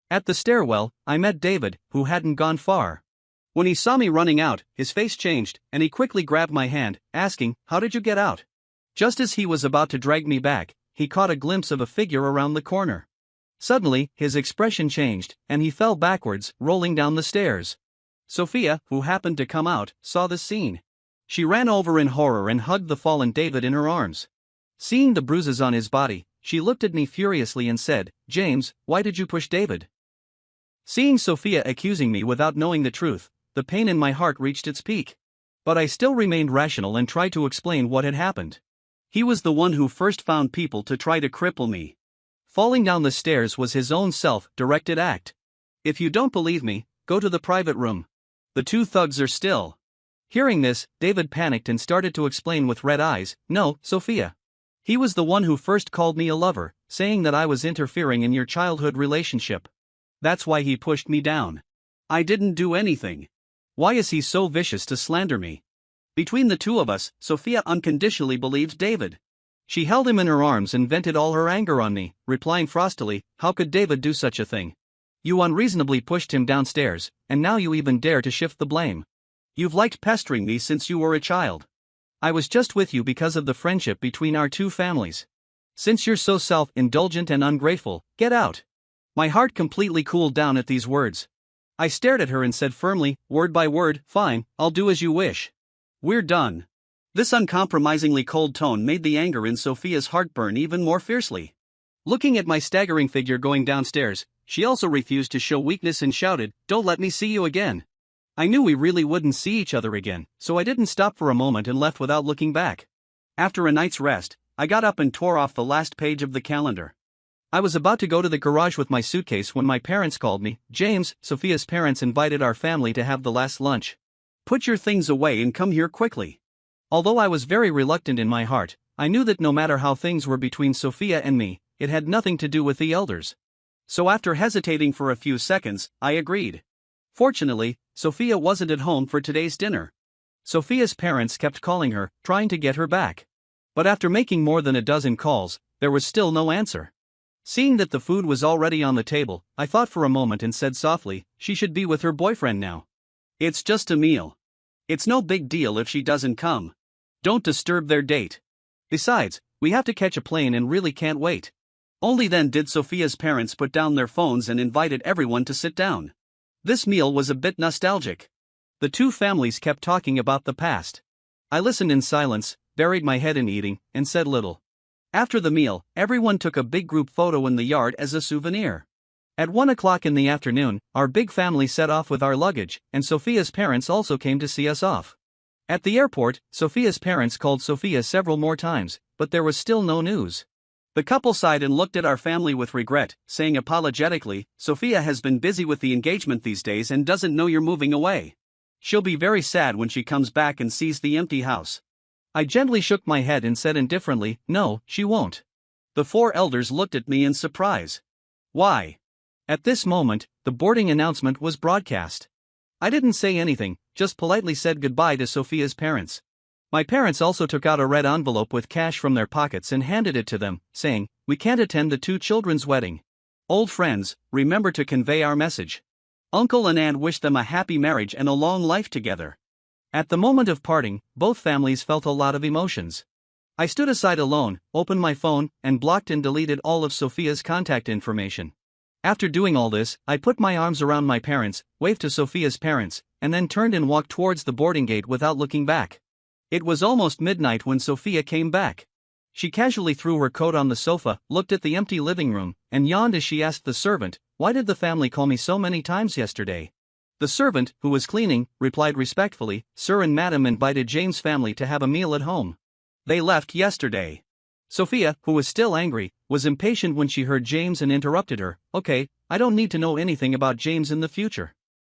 [SPEAKER 1] At the stairwell, I met David, who hadn't gone far. When he saw me running out, his face changed, and he quickly grabbed my hand, asking, "How did you get out?" Just as he was about to drag me back, he caught a glimpse of a figure around the corner. Suddenly, his expression changed, and he fell backwards, rolling down the stairs. Sophia, who happened to come out, saw the scene. She ran over in horror and hugged the fallen David in her arms. Seeing the bruises on his body, she looked at me furiously and said, "James, why did you push David?" Seeing Sophia accusing me without knowing the truth, the pain in my heart reached its peak. But I still remained rational and tried to explain what had happened. He was the one who first found people to try to cripple me. Falling down the stairs was his own self-directed act. If you don't believe me, go to the private room. The two thugs are still. Hearing this, David panicked and started to explain with red eyes, "No, Sophia. He was the one who first called me a lover, saying that I was interfering in your childhood relationship. That's why he pushed me down. I didn't do anything. Why is he so vicious to slander me?" Between the two of us, Sophia unconditionally believed David. She held him in her arms and vented all her anger on me, replying frostily, "How could David do such a thing? You unreasonably pushed him downstairs, and now you even dare to shift the blame. You've liked pestering me since you were a child. I was just with you because of the friendship between our two families. Since you're so self-indulgent and ungrateful, get out." My heart completely cooled down at these words. I stared at her and said firmly, word by word, "Fine, I'll do as you wish. We're done." This uncompromisingly cold tone made the anger in Sophia's heart burn even more fiercely. Looking at my staggering figure going downstairs, she also refused to show weakness and shouted, "Don't let me see you again." I knew we really wouldn't see each other again, so I didn't stop for a moment and left without looking back. After a night's rest, I got up and tore off the last page of the calendar. I was about to go to the garage with my suitcase when my parents called me. "James, Sophia's parents invited our family to have the last lunch. Put your things away and come here quickly." Although I was very reluctant in my heart, I knew that no matter how things were between Sophia and me, it had nothing to do with the elders. So after hesitating for a few seconds, I agreed. Fortunately, Sophia wasn't at home for today's dinner. Sophia's parents kept calling her, trying to get her back. But after making more than a dozen calls, there was still no answer. Seeing that the food was already on the table, I thought for a moment and said softly, "She should be with her boyfriend now. It's just a meal. It's no big deal if she doesn't come. Don't disturb their date. Besides, we have to catch a plane and really can't wait." Only then did Sophia's parents put down their phones and invited everyone to sit down. This meal was a bit nostalgic. The two families kept talking about the past. I listened in silence, buried my head in eating, and said little. After the meal, everyone took a big group photo in the yard as a souvenir. At 1 o'clock in the afternoon, our big family set off with our luggage, and Sophia's parents also came to see us off. At the airport, Sophia's parents called Sophia several more times, but there was still no news. The couple sighed and looked at our family with regret, saying apologetically, "Sophia has been busy with the engagement these days and doesn't know you're moving away. She'll be very sad when she comes back and sees the empty house." I gently shook my head and said indifferently, "No, she won't." The four elders looked at me in surprise. Why? At this moment, the boarding announcement was broadcast. I didn't say anything, just politely said goodbye to Sophia's parents. My parents also took out a red envelope with cash from their pockets and handed it to them, saying, "We can't attend the two children's wedding. Old friends, remember to convey our message. Uncle and Aunt wish them a happy marriage and a long life together." At the moment of parting, both families felt a lot of emotions. I stood aside alone, opened my phone, and blocked and deleted all of Sophia's contact information. After doing all this, I put my arms around my parents, waved to Sophia's parents, and then turned and walked towards the boarding gate without looking back. It was almost midnight when Sophia came back. She casually threw her coat on the sofa, looked at the empty living room, and yawned as she asked the servant, "Why did the family call me so many times yesterday?" The servant, who was cleaning, replied respectfully, "Sir and Madam invited James' family to have a meal at home. They left yesterday." Sophia, who was still angry, was impatient when she heard James and interrupted her, "Okay, I don't need to know anything about James in the future."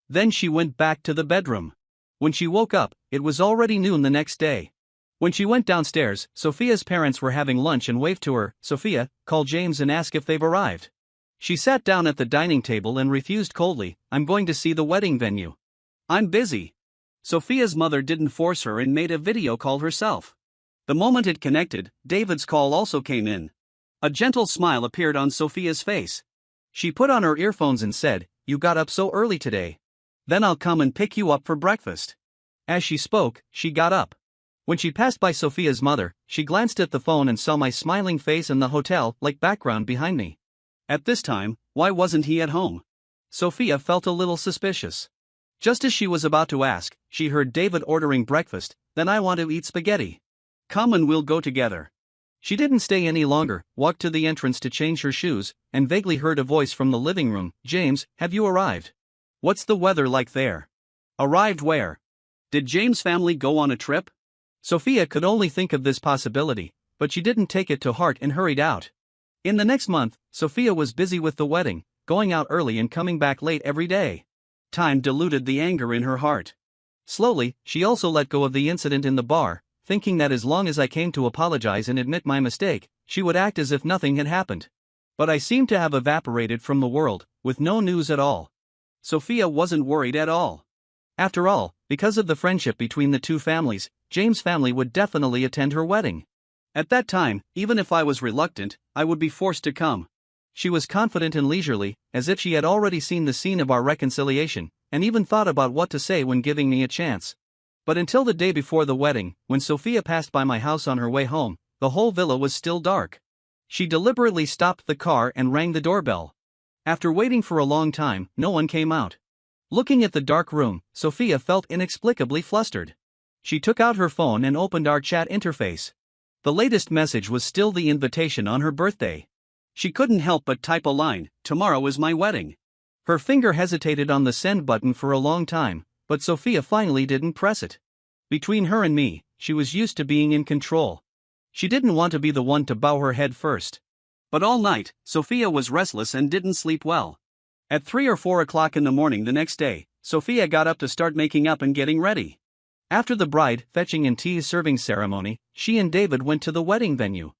[SPEAKER 1] Then she went back to the bedroom. When she woke up, it was already noon the next day. When she went downstairs, Sophia's parents were having lunch and waved to her, "Sophia, call James and ask if they've arrived." She sat down at the dining table and refused coldly, "I'm going to see the wedding venue. I'm busy." Sophia's mother didn't force her and made a video call herself. The moment it connected, David's call also came in. A gentle smile appeared on Sophia's face. She put on her earphones and said, "You got up so early today. Then I'll come and pick you up for breakfast." As she spoke, she got up. When she passed by Sophia's mother, she glanced at the phone and saw my smiling face and the hotel-like background behind me. At this time, why wasn't he at home? Sophia felt a little suspicious. Just as she was about to ask, she heard David ordering breakfast. "Then I want to eat spaghetti. Come and we'll go together." She didn't stay any longer, walked to the entrance to change her shoes, and vaguely heard a voice from the living room. "James, have you arrived? What's the weather like there?" Arrived where? Did James' family go on a trip? Sophia could only think of this possibility, but she didn't take it to heart and hurried out. In the next month, Sophia was busy with the wedding, going out early and coming back late every day. Time diluted the anger in her heart. Slowly, she also let go of the incident in the bar, thinking that as long as I came to apologize and admit my mistake, she would act as if nothing had happened. But I seemed to have evaporated from the world, with no news at all. Sophia wasn't worried at all. After all, because of the friendship between the two families, James' family would definitely attend her wedding. At that time, even if I was reluctant, I would be forced to come. She was confident and leisurely, as if she had already seen the scene of our reconciliation, and even thought about what to say when giving me a chance. But until the day before the wedding, when Sophia passed by my house on her way home, the whole villa was still dark. She deliberately stopped the car and rang the doorbell. After waiting for a long time, no one came out. Looking at the dark room, Sophia felt inexplicably flustered. She took out her phone and opened our chat interface. The latest message was still the invitation on her birthday. She couldn't help but type a line, "Tomorrow is my wedding." Her finger hesitated on the send button for a long time, but Sophia finally didn't press it. Between her and me, she was used to being in control. She didn't want to be the one to bow her head first. But all night, Sophia was restless and didn't sleep well. At 3 or 4 o'clock in the morning the next day, Sophia got up to start making up and getting ready. After the bride fetching and tea serving ceremony, she and David went to the wedding venue.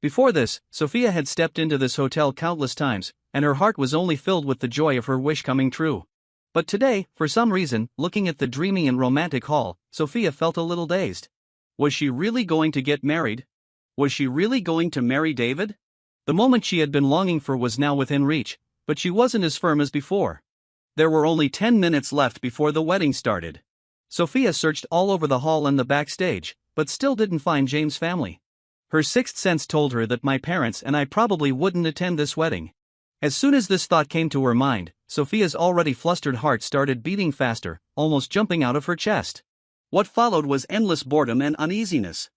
[SPEAKER 1] Before this, Sophia had stepped into this hotel countless times, and her heart was only filled with the joy of her wish coming true. But today, for some reason, looking at the dreamy and romantic hall, Sophia felt a little dazed. Was she really going to get married? Was she really going to marry David? The moment she had been longing for was now within reach, but she wasn't as firm as before. There were only 10 minutes left before the wedding started. Sophia searched all over the hall and the backstage, but still didn't find James' family. Her sixth sense told her that my parents and I probably wouldn't attend this wedding. As soon as this thought came to her mind, Sophia's already flustered heart started beating faster, almost jumping out of her chest. What followed was endless boredom and uneasiness.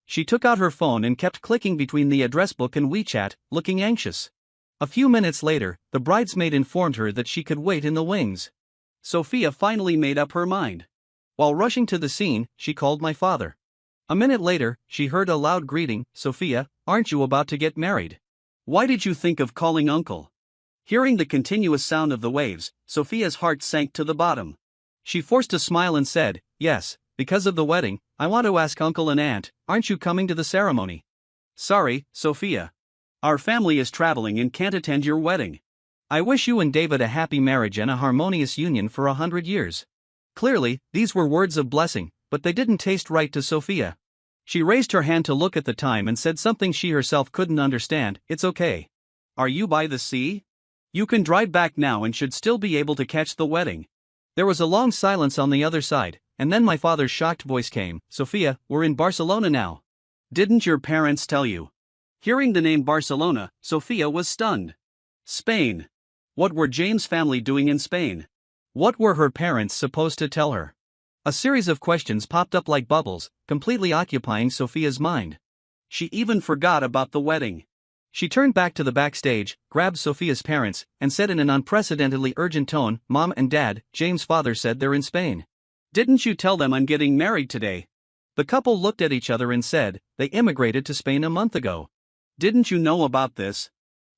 [SPEAKER 1] She took out her phone and kept clicking between the address book and WeChat, looking anxious. A few minutes later, the bridesmaid informed her that she could wait in the wings. Sophia finally made up her mind. While rushing to the scene, she called my father. A minute later, she heard a loud greeting, "Sophia, aren't you about to get married? Why did you think of calling Uncle?" Hearing the continuous sound of the waves, Sophia's heart sank to the bottom. She forced a smile and said, "Yes, because of the wedding, I want to ask Uncle and Aunt, aren't you coming to the ceremony?" "Sorry, Sophia. Our family is traveling and can't attend your wedding. I wish you and David a happy marriage and a harmonious union for 100 years. Clearly, these were words of blessing, but they didn't taste right to Sophia. She raised her hand to look at the time and said something she herself couldn't understand. "It's okay. Are you by the sea? You can drive back now and should still be able to catch the wedding." There was a long silence on the other side, and then my father's shocked voice came, "Sophia, we're in Barcelona now. Didn't your parents tell you?" Hearing the name Barcelona, Sophia was stunned. Spain. What were James' family doing in Spain? What were her parents supposed to tell her? A series of questions popped up like bubbles, completely occupying Sophia's mind. She even forgot about the wedding. She turned back to the backstage, grabbed Sophia's parents, and said in an unprecedentedly urgent tone, "Mom and Dad, James' father said they're in Spain. Didn't you tell them I'm getting married today?" The couple looked at each other and said, "They immigrated to Spain a month ago. Didn't you know about this?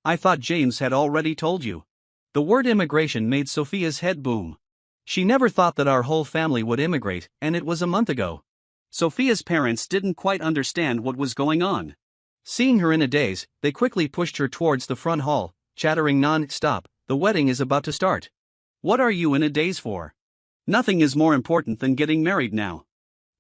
[SPEAKER 1] I thought James had already told you." The word immigration made Sophia's head boom. She never thought that our whole family would immigrate, and it was a month ago. Sophia's parents didn't quite understand what was going on. Seeing her in a daze, they quickly pushed her towards the front hall, chattering non-stop, "The wedding is about to start. What are you in a daze for? Nothing is more important than getting married now.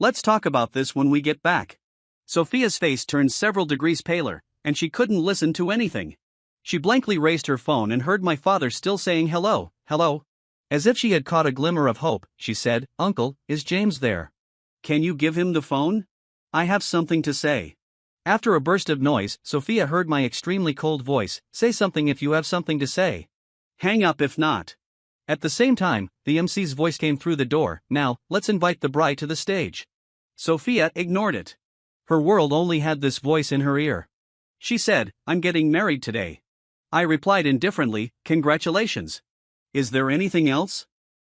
[SPEAKER 1] Let's talk about this when we get back." Sophia's face turned several degrees paler, and she couldn't listen to anything. She blankly raised her phone and heard my father still saying hello, hello. As if she had caught a glimmer of hope, she said, "Uncle, is James there?" Can you give him the phone? I have something to say. After a burst of noise, Sophia heard my extremely cold voice, say something if you have something to say. Hang up if not. At the same time, the MC's voice came through the door, now, let's invite the bride to the stage. Sophia ignored it. Her world only had this voice in her ear. She said, I'm getting married today. I replied indifferently, congratulations. Is there anything else?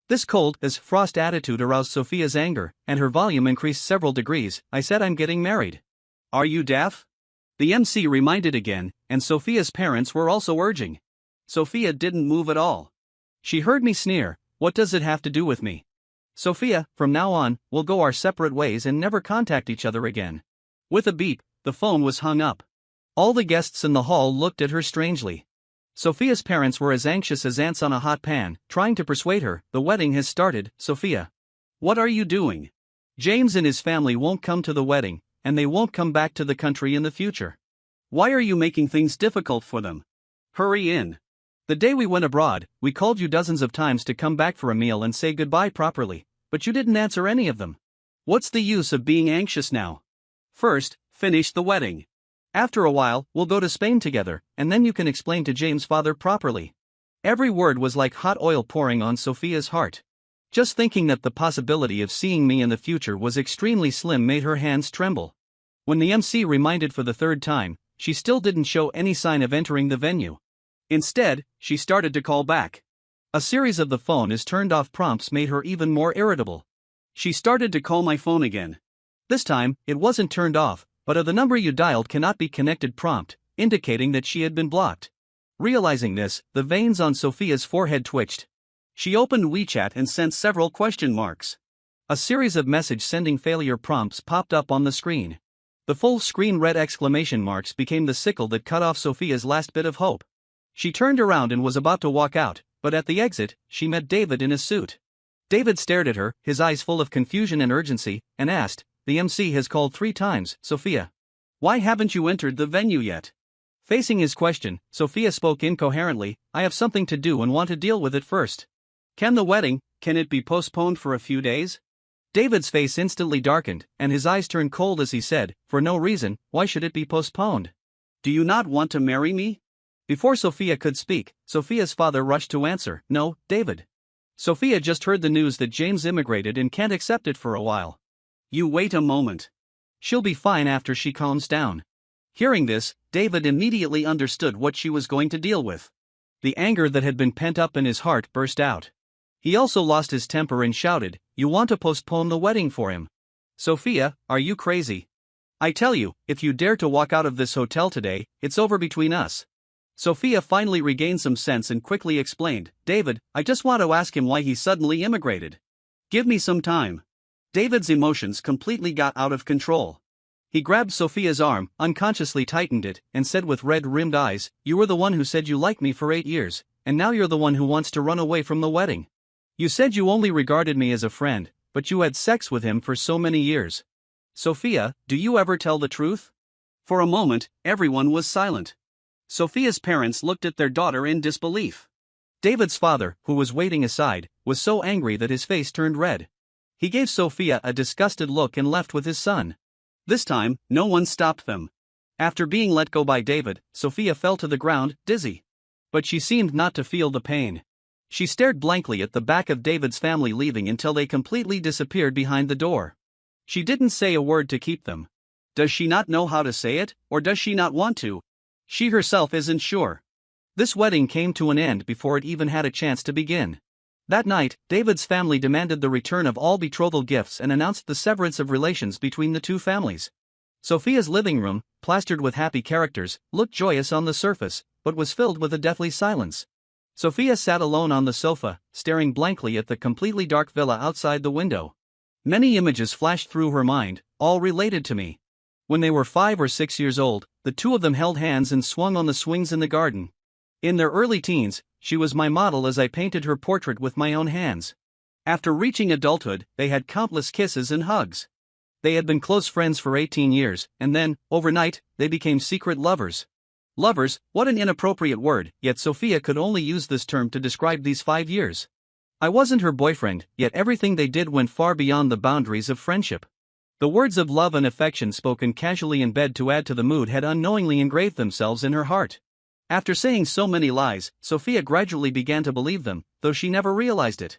[SPEAKER 1] This cold as frost attitude aroused Sophia's anger, and her volume increased several degrees. I said I'm getting married. Are you deaf? The MC reminded again, and Sophia's parents were also urging. Sophia didn't move at all. She heard me sneer, what does it have to do with me? Sophia, from now on, we'll go our separate ways and never contact each other again. With a beep, the phone was hung up. All the guests in the hall looked at her strangely. Sophia's parents were as anxious as ants on a hot pan, trying to persuade her, the wedding has started, Sophia. What are you doing? James and his family won't come to the wedding, and they won't come back to the country in the future. Why are you making things difficult for them? Hurry in. The day we went abroad, we called you dozens of times to come back for a meal and say goodbye properly, but you didn't answer any of them. What's the use of being anxious now? First, finish the wedding. After a while, we'll go to Spain together, and then you can explain to James' father properly. Every word was like hot oil pouring on Sophia's heart. Just thinking that the possibility of seeing me in the future was extremely slim made her hands tremble. When the MC reminded for the third time, she still didn't show any sign of entering the venue. Instead, she started to call back. A series of the phone is turned off prompts made her even more irritable. She started to call my phone again. This time, it wasn't turned off, but the number you dialed cannot be connected prompt, indicating that she had been blocked. Realizing this, the veins on Sophia's forehead twitched. She opened WeChat and sent several question marks. A series of message sending failure prompts popped up on the screen. The full screen red exclamation marks became the sickle that cut off Sophia's last bit of hope. She turned around and was about to walk out, but at the exit, she met David in his suit. David stared at her, his eyes full of confusion and urgency, and asked, the MC has called 3 times, Sophia. Why haven't you entered the venue yet? Facing his question, Sophia spoke incoherently, I have something to do and want to deal with it first. Can it be postponed for a few days? David's face instantly darkened, and his eyes turned cold as he said, for no reason, why should it be postponed? Do you not want to marry me? Before Sophia could speak, Sophia's father rushed to answer, no, David. Sophia just heard the news that James immigrated and can't accept it for a while. You wait a moment. She'll be fine after she calms down. Hearing this, David immediately understood what she was going to deal with. The anger that had been pent up in his heart burst out. He also lost his temper and shouted, you want to postpone the wedding for him? Sophia, are you crazy? I tell you, if you dare to walk out of this hotel today, it's over between us. Sophia finally regained some sense and quickly explained, David, I just want to ask him why he suddenly immigrated. Give me some time. David's emotions completely got out of control. He grabbed Sophia's arm, unconsciously tightened it, and said with red-rimmed eyes, you were the one who said you liked me for 8 years, and now you're the one who wants to run away from the wedding. You said you only regarded me as a friend, but you had sex with him for so many years. Sophia, do you ever tell the truth? For a moment, everyone was silent. Sophia's parents looked at their daughter in disbelief. David's father, who was waiting aside, was so angry that his face turned red. He gave Sophia a disgusted look and left with his son. This time, no one stopped them. After being let go by David, Sophia fell to the ground, dizzy. But she seemed not to feel the pain. She stared blankly at the back of David's family leaving until they completely disappeared behind the door. She didn't say a word to keep them. Does she not know how to say it, or does she not want to? She herself isn't sure. This wedding came to an end before it even had a chance to begin. That night, David's family demanded the return of all betrothal gifts and announced the severance of relations between the two families. Sophia's living room, plastered with happy characters, looked joyous on the surface, but was filled with a deathly silence. Sophia sat alone on the sofa, staring blankly at the completely dark villa outside the window. Many images flashed through her mind, all related to me. When they were 5 or 6 years old, the two of them held hands and swung on the swings in the garden. In their early teens, she was my model as I painted her portrait with my own hands. After reaching adulthood, they had countless kisses and hugs. They had been close friends for 18 years, and then, overnight, they became secret lovers. Lovers, what an inappropriate word, yet Sophia could only use this term to describe these 5 years. I wasn't her boyfriend, yet everything they did went far beyond the boundaries of friendship. The words of love and affection spoken casually in bed to add to the mood had unknowingly engraved themselves in her heart. After saying so many lies, Sophia gradually began to believe them, though she never realized it.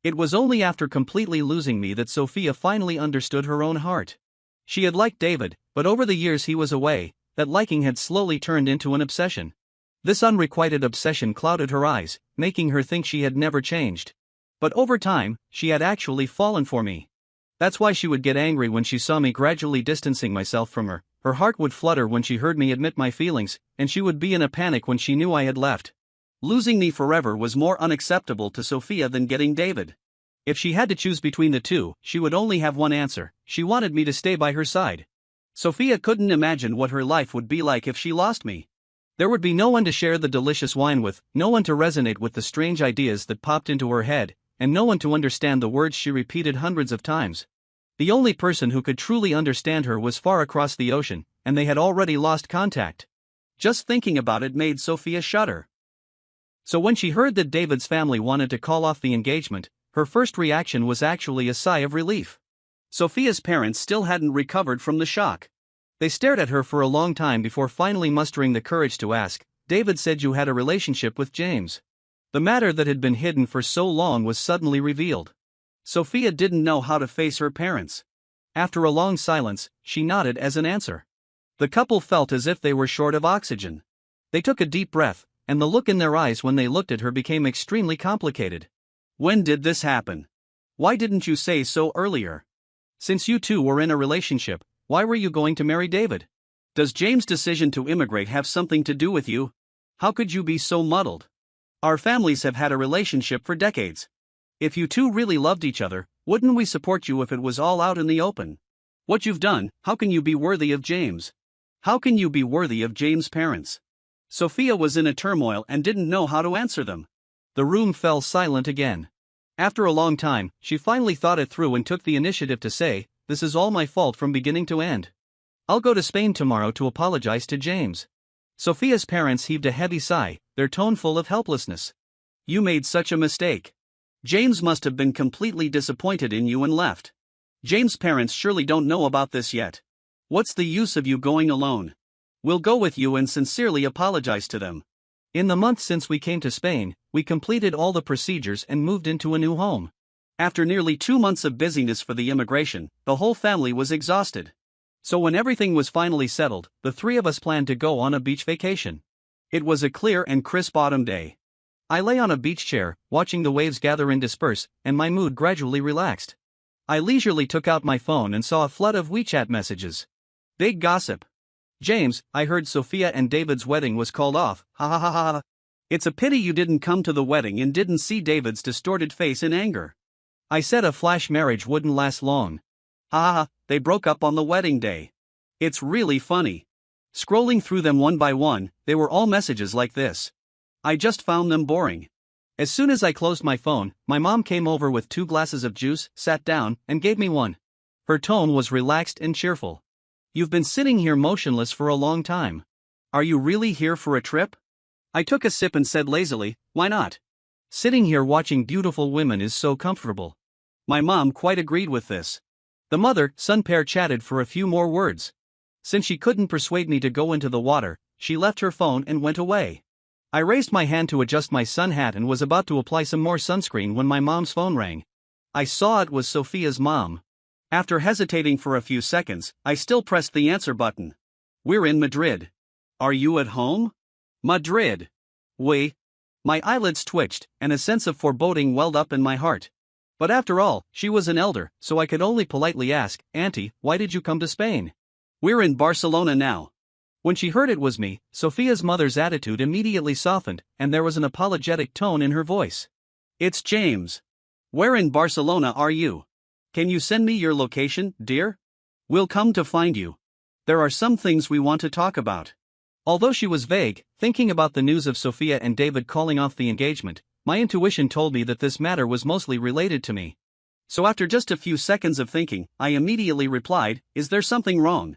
[SPEAKER 1] It was only after completely losing me that Sophia finally understood her own heart. She had liked David, but over the years he was away, that liking had slowly turned into an obsession. This unrequited obsession clouded her eyes, making her think she had never changed. But over time, she had actually fallen for me. That's why she would get angry when she saw me gradually distancing myself from her. Her heart would flutter when she heard me admit my feelings, and she would be in a panic when she knew I had left. Losing me forever was more unacceptable to Sophia than getting David. If she had to choose between the two, she would only have one answer: she wanted me to stay by her side. Sophia couldn't imagine what her life would be like if she lost me. There would be no one to share the delicious wine with, no one to resonate with the strange ideas that popped into her head, and no one to understand the words she repeated hundreds of times. The only person who could truly understand her was far across the ocean, and they had already lost contact. Just thinking about it made Sophia shudder. So when she heard that David's family wanted to call off the engagement, her first reaction was actually a sigh of relief. Sophia's parents still hadn't recovered from the shock. They stared at her for a long time before finally mustering the courage to ask, "David said you had a relationship with James." The matter that had been hidden for so long was suddenly revealed. Sophia didn't know how to face her parents. After a long silence, she nodded as an answer. The couple felt as if they were short of oxygen. They took a deep breath, and the look in their eyes when they looked at her became extremely complicated. "When did this happen? Why didn't you say so earlier? Since you two were in a relationship, why were you going to marry David? Does James' decision to immigrate have something to do with you? How could you be so muddled? Our families have had a relationship for decades. If you two really loved each other, wouldn't we support you if it was all out in the open? What you've done, how can you be worthy of James? How can you be worthy of James' parents?" Sophia was in a turmoil and didn't know how to answer them. The room fell silent again. After a long time, she finally thought it through and took the initiative to say, "This is all my fault from beginning to end. I'll go to Spain tomorrow to apologize to James." Sophia's parents heaved a heavy sigh, their tone full of helplessness. "You made such a mistake. James must have been completely disappointed in you and left. James' parents surely don't know about this yet. What's the use of you going alone? We'll go with you and sincerely apologize to them." In the month since we came to Spain, we completed all the procedures and moved into a new home. After nearly 2 months of busyness for the immigration, the whole family was exhausted. So when everything was finally settled, the three of us planned to go on a beach vacation. It was a clear and crisp autumn day. I lay on a beach chair, watching the waves gather and disperse, and my mood gradually relaxed. I leisurely took out my phone and saw a flood of WeChat messages. Big gossip. "James, I heard Sophia and David's wedding was called off, ha ha ha ha. It's a pity you didn't come to the wedding and didn't see David's distorted face in anger. I said a flash marriage wouldn't last long. Ha ha ha, they broke up on the wedding day. It's really funny." Scrolling through them one by one, they were all messages like this. I just found them boring. As soon as I closed my phone, my mom came over with 2 glasses of juice, sat down, and gave me one. Her tone was relaxed and cheerful. "You've been sitting here motionless for a long time. Are you really here for a trip?" I took a sip and said lazily, "Why not? Sitting here watching beautiful women is so comfortable." My mom quite agreed with this. The mother-son pair chatted for a few more words. Since she couldn't persuade me to go into the water, she left her phone and went away. I raised my hand to adjust my sun hat and was about to apply some more sunscreen when my mom's phone rang. I saw it was Sophia's mom. After hesitating for a few seconds, I still pressed the answer button. "We're in Madrid. Are you at home?" "Madrid. Oui." My eyelids twitched, and a sense of foreboding welled up in my heart. But after all, she was an elder, so I could only politely ask, "Auntie, why did you come to Spain?" "We're in Barcelona now." When she heard it was me, Sophia's mother's attitude immediately softened, and there was an apologetic tone in her voice. "It's James. Where in Barcelona are you? Can you send me your location, dear? We'll come to find you. There are some things we want to talk about." Although she was vague, thinking about the news of Sophia and David calling off the engagement, my intuition told me that this matter was mostly related to me. So after just a few seconds of thinking, I immediately replied, "Is there something wrong?"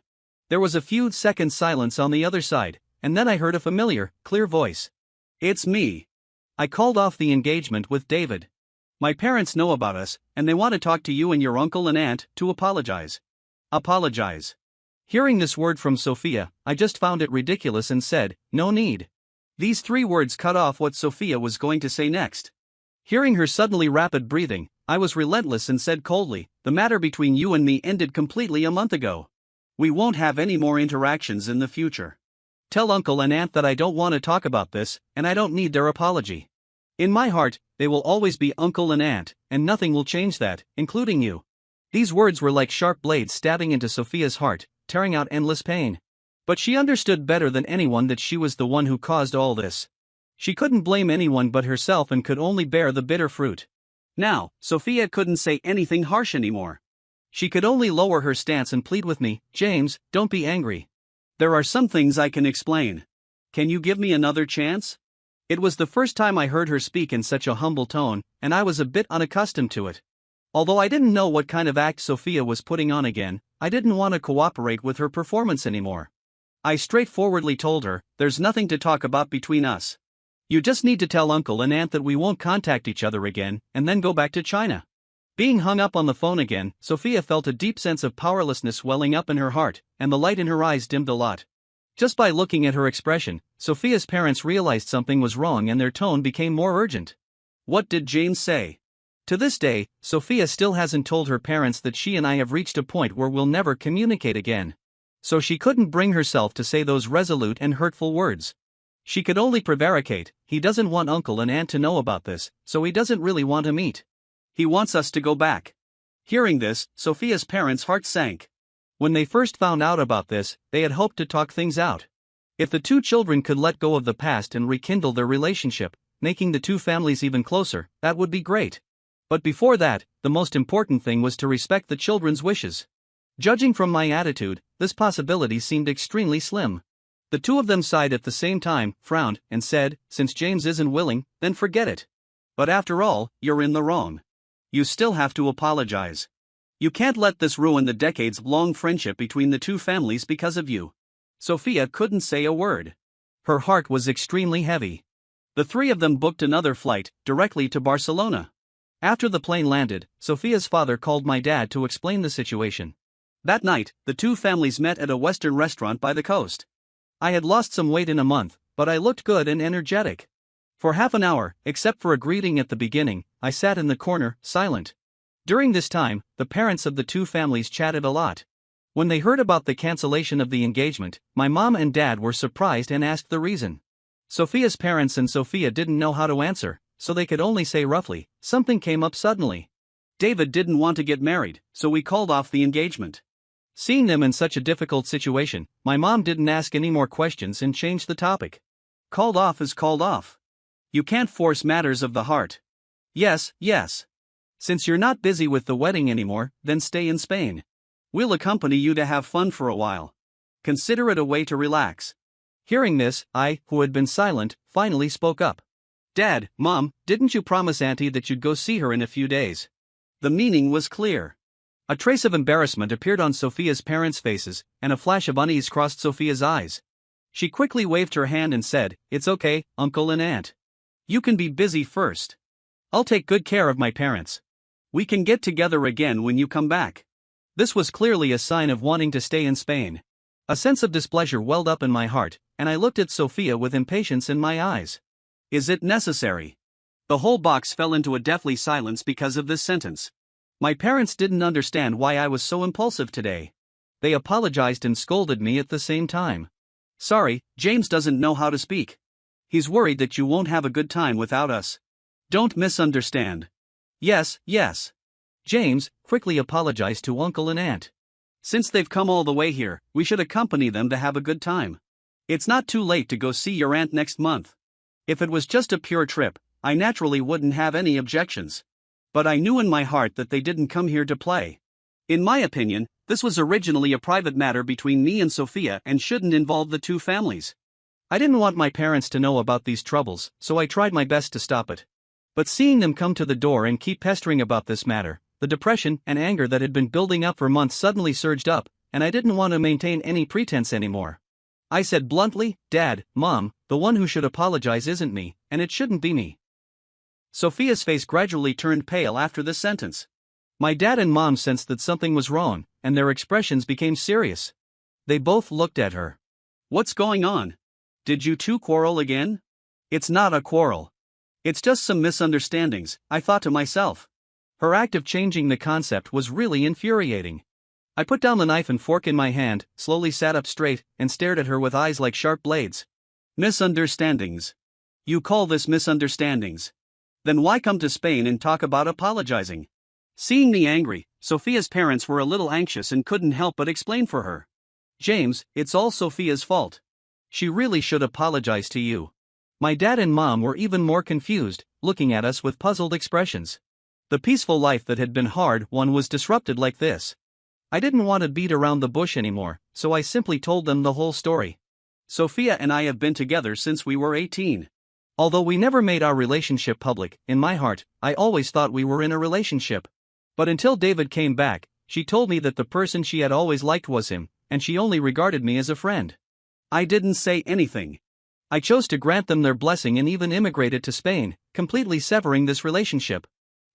[SPEAKER 1] There was a few seconds silence on the other side, and then I heard a familiar, clear voice. "It's me. I called off the engagement with David. My parents know about us, and they want to talk to you and your uncle and aunt to apologize." Apologize. Hearing this word from Sophia, I just found it ridiculous and said, no need. These 3 words cut off what Sophia was going to say next. Hearing her suddenly rapid breathing, I was relentless and said coldly, the matter between you and me ended completely a month ago. We won't have any more interactions in the future. Tell Uncle and Aunt that I don't want to talk about this, and I don't need their apology. In my heart, they will always be Uncle and Aunt, and nothing will change that, including you. These words were like sharp blades stabbing into Sophia's heart, tearing out endless pain. But she understood better than anyone that she was the one who caused all this. She couldn't blame anyone but herself and could only bear the bitter fruit. Now, Sophia couldn't say anything harsh anymore. She could only lower her stance and plead with me, James, don't be angry. There are some things I can explain. Can you give me another chance? It was the first time I heard her speak in such a humble tone, and I was a bit unaccustomed to it. Although I didn't know what kind of act Sophia was putting on again, I didn't want to cooperate with her performance anymore. I straightforwardly told her, there's nothing to talk about between us. You just need to tell Uncle and Aunt that we won't contact each other again, and then go back to China. Being hung up on the phone again, Sophia felt a deep sense of powerlessness welling up in her heart, and the light in her eyes dimmed a lot. Just by looking at her expression, Sophia's parents realized something was wrong and their tone became more urgent. What did James say? To this day, Sophia still hasn't told her parents that she and I have reached a point where we'll never communicate again. So she couldn't bring herself to say those resolute and hurtful words. She could only prevaricate, he doesn't want Uncle and Aunt to know about this, so he doesn't really want to meet. He wants us to go back. Hearing this, Sophia's parents' hearts sank. When they first found out about this, they had hoped to talk things out. If the 2 children could let go of the past and rekindle their relationship, making the 2 families even closer, that would be great. But before that, the most important thing was to respect the children's wishes. Judging from my attitude, this possibility seemed extremely slim. The 2 of them sighed at the same time, frowned, and said, since James isn't willing, then forget it. But after all, you're in the wrong. You still have to apologize. You can't let this ruin the decades-long friendship between the 2 families because of you. Sophia couldn't say a word. Her heart was extremely heavy. The 3 of them booked another flight, directly to Barcelona. After the plane landed, Sophia's father called my dad to explain the situation. That night, the 2 families met at a Western restaurant by the coast. I had lost some weight in a month, but I looked good and energetic. For half an hour, except for a greeting at the beginning, I sat in the corner, silent. During this time, the parents of the 2 families chatted a lot. When they heard about the cancellation of the engagement, my mom and dad were surprised and asked the reason. Sophia's parents and Sophia didn't know how to answer, so they could only say roughly, something came up suddenly. David didn't want to get married, so we called off the engagement. Seeing them in such a difficult situation, my mom didn't ask any more questions and changed the topic. Called off is called off. You can't force matters of the heart. Yes. Since you're not busy with the wedding anymore, then stay in Spain. We'll accompany you to have fun for a while. Consider it a way to relax. Hearing this, I, who had been silent, finally spoke up. Dad, Mom, didn't you promise Auntie that you'd go see her in a few days? The meaning was clear. A trace of embarrassment appeared on Sophia's parents' faces, and a flash of unease crossed Sophia's eyes. She quickly waved her hand and said, it's okay, Uncle and Aunt. You can be busy first. I'll take good care of my parents. We can get together again when you come back. This was clearly a sign of wanting to stay in Spain. A sense of displeasure welled up in my heart, and I looked at Sophia with impatience in my eyes. Is it necessary? The whole box fell into a deathly silence because of this sentence. My parents didn't understand why I was so impulsive today. They apologized and scolded me at the same time. Sorry, James doesn't know how to speak. He's worried that you won't have a good time without us. Don't misunderstand. Yes. James quickly apologized to Uncle and Aunt. Since they've come all the way here, we should accompany them to have a good time. It's not too late to go see your aunt next month. If it was just a pure trip, I naturally wouldn't have any objections. But I knew in my heart that they didn't come here to play. In my opinion, this was originally a private matter between me and Sophia and shouldn't involve the 2 families. I didn't want my parents to know about these troubles, so I tried my best to stop it. But seeing them come to the door and keep pestering about this matter, the depression and anger that had been building up for months suddenly surged up, and I didn't want to maintain any pretense anymore. I said bluntly, Dad, Mom, the one who should apologize isn't me, and it shouldn't be me. Sophia's face gradually turned pale after this sentence. My dad and mom sensed that something was wrong, and their expressions became serious. They both looked at her. "What's going on? Did you two quarrel again?" "It's not a quarrel. It's just some misunderstandings," I thought to myself. Her act of changing the concept was really infuriating. I put down the knife and fork in my hand, slowly sat up straight, and stared at her with eyes like sharp blades. "Misunderstandings? You call this misunderstandings? Then why come to Spain and talk about apologizing?" Seeing me angry, Sophia's parents were a little anxious and couldn't help but explain for her. "James, it's all Sophia's fault. She really should apologize to you." My dad and mom were even more confused, looking at us with puzzled expressions. The peaceful life that had been hard-won was disrupted like this. I didn't want to beat around the bush anymore, so I simply told them the whole story. "Sophia and I have been together since we were 18. Although we never made our relationship public, in my heart, I always thought we were in a relationship. But until David came back, she told me that the person she had always liked was him, and she only regarded me as a friend. I didn't say anything. I chose to grant them their blessing and even immigrated to Spain, completely severing this relationship.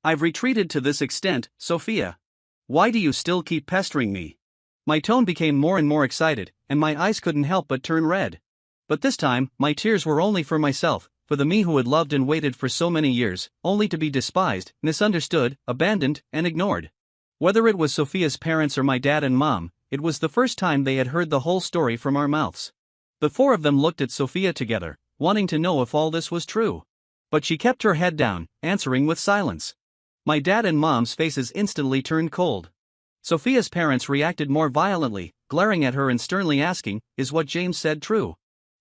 [SPEAKER 1] I've retreated to this extent, Sophia. Why do you still keep pestering me?" My tone became more and more excited, and my eyes couldn't help but turn red. But this time, my tears were only for myself, for the me who had loved and waited for so many years, only to be despised, misunderstood, abandoned, and ignored. Whether it was Sophia's parents or my dad and mom, it was the first time they had heard the whole story from our mouths. The four of them looked at Sophia together, wanting to know if all this was true. But she kept her head down, answering with silence. My dad and mom's faces instantly turned cold. Sophia's parents reacted more violently, glaring at her and sternly asking, "Is what James said true?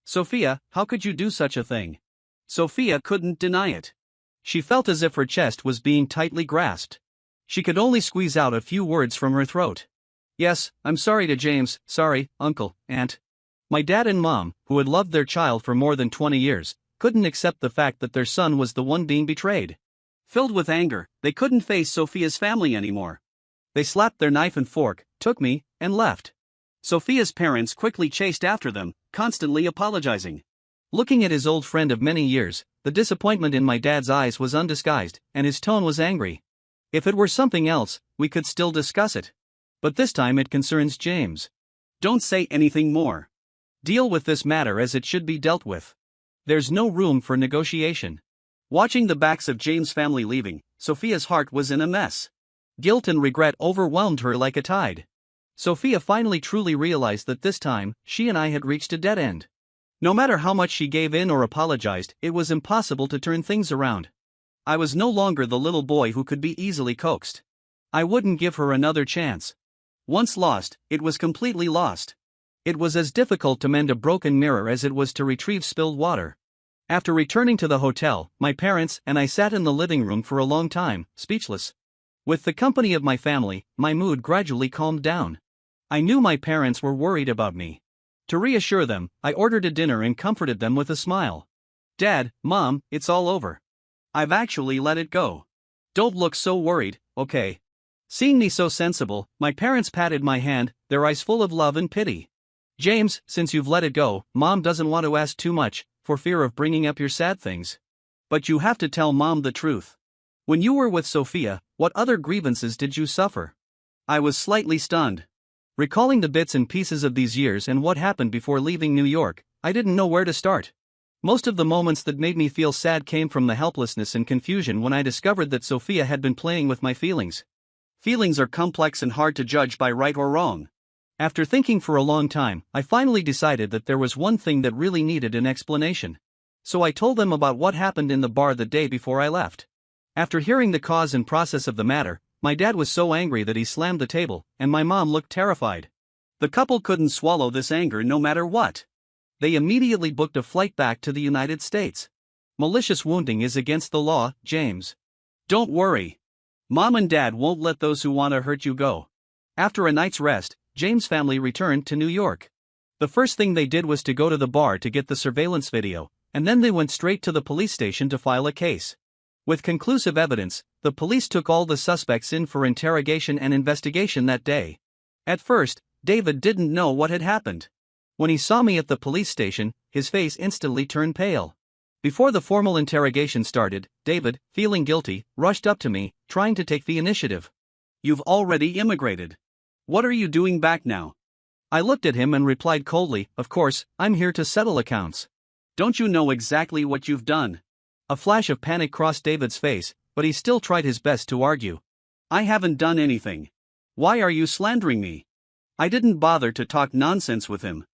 [SPEAKER 1] Sophia, how could you do such a thing?" Sophia couldn't deny it. She felt as if her chest was being tightly grasped. She could only squeeze out a few words from her throat. "Yes, I'm sorry to James, sorry, uncle, aunt." My dad and mom, who had loved their child for more than 20 years, couldn't accept the fact that their son was the one being betrayed. Filled with anger, they couldn't face Sophia's family anymore. They slapped their knife and fork, took me, and left. Sophia's parents quickly chased after them, constantly apologizing. Looking at his old friend of many years, the disappointment in my dad's eyes was undisguised, and his tone was angry. If it were something else, we could still discuss it. But this time it concerns James. Don't say anything more. Deal with this matter as it should be dealt with. There's no room for negotiation. Watching the backs of James' family leaving, Sophia's heart was in a mess. Guilt and regret overwhelmed her like a tide. Sophia finally truly realized that this time, she and I had reached a dead end. No matter how much she gave in or apologized, it was impossible to turn things around. I was no longer the little boy who could be easily coaxed. I wouldn't give her another chance. Once lost, it was completely lost. It was as difficult to mend a broken mirror as it was to retrieve spilled water. After returning to the hotel, my parents and I sat in the living room for a long time, speechless. With the company of my family, my mood gradually calmed down. I knew my parents were worried about me. To reassure them, I ordered a dinner and comforted them with a smile. "Dad, Mom, it's all over. I've actually let it go. Don't look so worried, okay?" Seeing me so sensible, my parents patted my hand, their eyes full of love and pity. "James, since you've let it go, Mom doesn't want to ask too much, for fear of bringing up your sad things. But you have to tell Mom the truth. When you were with Sophia, what other grievances did you suffer?" I was slightly stunned. Recalling the bits and pieces of these years and what happened before leaving New York, I didn't know where to start. Most of the moments that made me feel sad came from the helplessness and confusion when I discovered that Sophia had been playing with my feelings. Feelings are complex and hard to judge by right or wrong. After thinking for a long time, I finally decided that there was one thing that really needed an explanation. So I told them about what happened in the bar the day before I left. After hearing the cause and process of the matter, my dad was so angry that he slammed the table, and my mom looked terrified. The couple couldn't swallow this anger no matter what. They immediately booked a flight back to the United States. "Malicious wounding is against the law, James. Don't worry. Mom and Dad won't let those who want to hurt you go." After a night's rest, James' family returned to New York. The first thing they did was to go to the bar to get the surveillance video, and then they went straight to the police station to file a case. With conclusive evidence, the police took all the suspects in for interrogation and investigation that day. At first, David didn't know what had happened. When he saw me at the police station, his face instantly turned pale. Before the formal interrogation started, David, feeling guilty, rushed up to me, trying to take the initiative. You've already immigrated. What are you doing back now? I looked at him and replied coldly, of course, I'm here to settle accounts. Don't you know exactly what you've done? A flash of panic crossed David's face, but he still tried his best to argue. I haven't done anything. Why are you slandering me? I didn't bother to talk nonsense with him.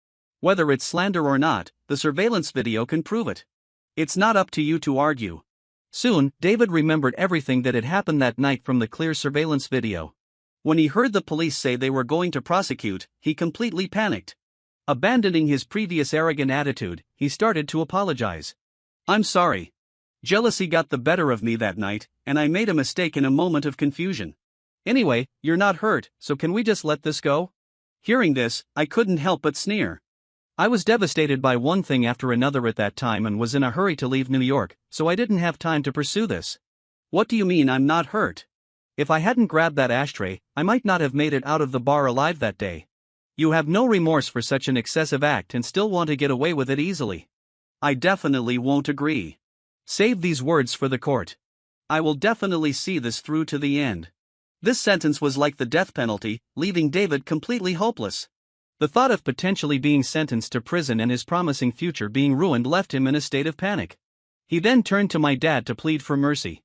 [SPEAKER 1] Whether it's slander or not, the surveillance video can prove it. It's not up to you to argue. Soon, David remembered everything that had happened that night from the clear surveillance video. When he heard the police say they were going to prosecute, he completely panicked. Abandoning his previous arrogant attitude, he started to apologize. I'm sorry. Jealousy got the better of me that night, and I made a mistake in a moment of confusion. Anyway, you're not hurt, so can we just let this go? Hearing this, I couldn't help but sneer. I was devastated by one thing after another at that time and was in a hurry to leave New York, so I didn't have time to pursue this. What do you mean I'm not hurt? If I hadn't grabbed that ashtray, I might not have made it out of the bar alive that day. You have no remorse for such an excessive act and still want to get away with it easily. I definitely won't agree. Save these words for the court. I will definitely see this through to the end. This sentence was like the death penalty, leaving David completely hopeless. The thought of potentially being sentenced to prison and his promising future being ruined left him in a state of panic. He then turned to my dad to plead for mercy.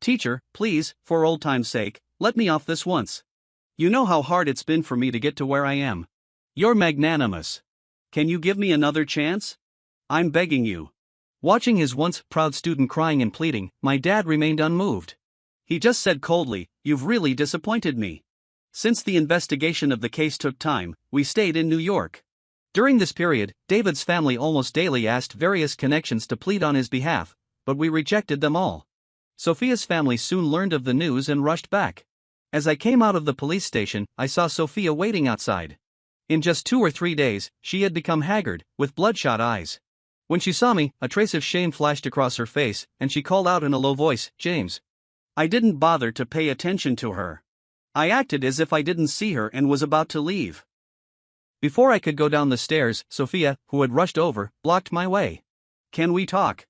[SPEAKER 1] Teacher, please, for old time's sake, let me off this once. You know how hard it's been for me to get to where I am. You're magnanimous. Can you give me another chance? I'm begging you. Watching his once proud student crying and pleading, my dad remained unmoved. He just said coldly, "You've really disappointed me." Since the investigation of the case took time, we stayed in New York. During this period, David's family almost daily asked various connections to plead on his behalf, but we rejected them all. Sophia's family soon learned of the news and rushed back. As I came out of the police station, I saw Sophia waiting outside. In just 2 or 3 days, she had become haggard, with bloodshot eyes. When she saw me, a trace of shame flashed across her face, and she called out in a low voice, "James." I didn't bother to pay attention to her. I acted as if I didn't see her and was about to leave. Before I could go down the stairs, Sophia, who had rushed over, blocked my way. "Can we talk?"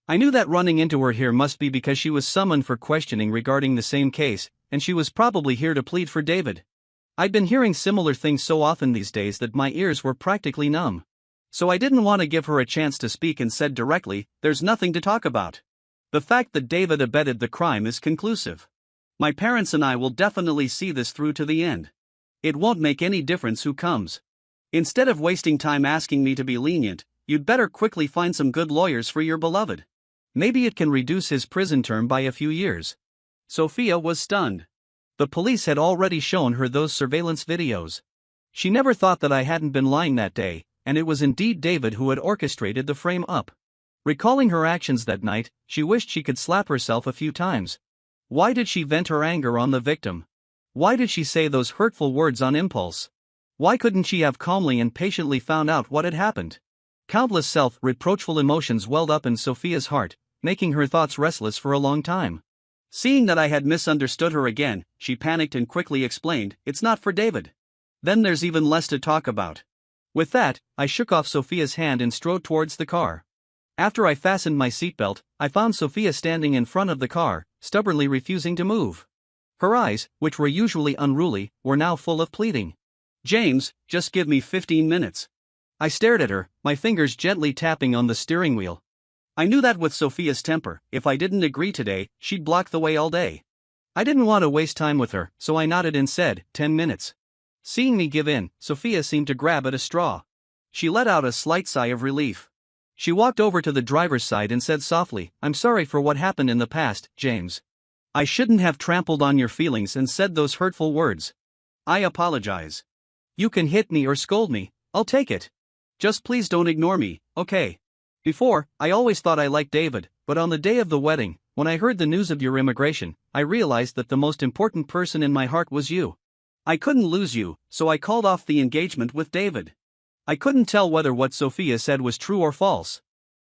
[SPEAKER 1] I knew that running into her here must be because she was summoned for questioning regarding the same case, and she was probably here to plead for David. I'd been hearing similar things so often these days that my ears were practically numb. So I didn't want to give her a chance to speak and said directly, "There's nothing to talk about. The fact that David abetted the crime is conclusive. My parents and I will definitely see this through to the end. It won't make any difference who comes. Instead of wasting time asking me to be lenient, you'd better quickly find some good lawyers for your beloved. Maybe it can reduce his prison term by a few years." Sophia was stunned. The police had already shown her those surveillance videos. She never thought that I hadn't been lying that day, and it was indeed David who had orchestrated the frame-up. Recalling her actions that night, she wished she could slap herself a few times. Why did she vent her anger on the victim? Why did she say those hurtful words on impulse? Why couldn't she have calmly and patiently found out what had happened? Countless self-reproachful emotions welled up in Sophia's heart, making her thoughts restless for a long time. Seeing that I had misunderstood her again, she panicked and quickly explained, "It's not for David." Then there's even less to talk about. With that, I shook off Sophia's hand and strode towards the car. After I fastened my seatbelt, I found Sophia standing in front of the car, stubbornly refusing to move. Her eyes, which were usually unruly, were now full of pleading. "James, just give me 15 minutes. I stared at her, my fingers gently tapping on the steering wheel. I knew that with Sophia's temper, if I didn't agree today, she'd block the way all day. I didn't want to waste time with her, so I nodded and said, 10 minutes. Seeing me give in, Sophia seemed to grab at a straw. She let out a slight sigh of relief. She walked over to the driver's side and said softly, "I'm sorry for what happened in the past, James. I shouldn't have trampled on your feelings and said those hurtful words. I apologize. You can hit me or scold me, I'll take it. Just please don't ignore me, okay? Before, I always thought I liked David, but on the day of the wedding, when I heard the news of your immigration, I realized that the most important person in my heart was you. I couldn't lose you, so I called off the engagement with David." I couldn't tell whether what Sophia said was true or false.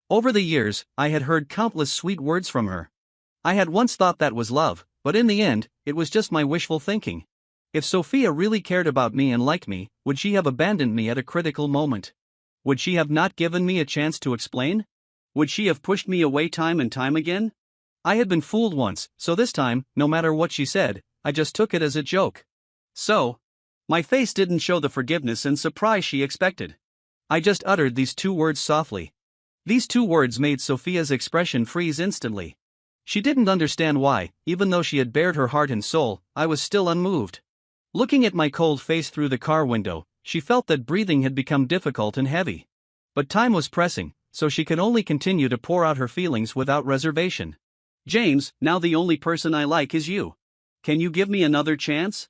[SPEAKER 1] Over the years, I had heard countless sweet words from her. I had once thought that was love, but in the end, it was just my wishful thinking. If Sophia really cared about me and liked me, would she have abandoned me at a critical moment? Would she have not given me a chance to explain? Would she have pushed me away time and time again? I had been fooled once, so this time, no matter what she said, I just took it as a joke. So? My face didn't show the forgiveness and surprise she expected. I just uttered these two words softly. These two words made Sophia's expression freeze instantly. She didn't understand why, even though she had bared her heart and soul, I was still unmoved. Looking at my cold face through the car window, she felt that breathing had become difficult and heavy. But time was pressing, so she could only continue to pour out her feelings without reservation. James, now the only person I like is you. Can you give me another chance?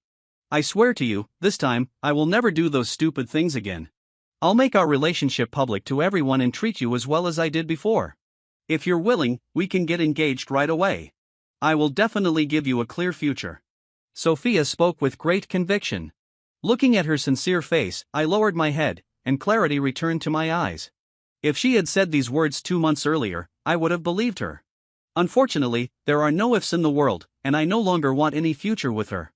[SPEAKER 1] I swear to you, this time, I will never do those stupid things again. I'll make our relationship public to everyone and treat you as well as I did before. If you're willing, we can get engaged right away. I will definitely give you a clear future. Sophia spoke with great conviction. Looking at her sincere face, I lowered my head, and clarity returned to my eyes. If she had said these words 2 months earlier, I would have believed her. Unfortunately, there are no ifs in the world, and I no longer want any future with her.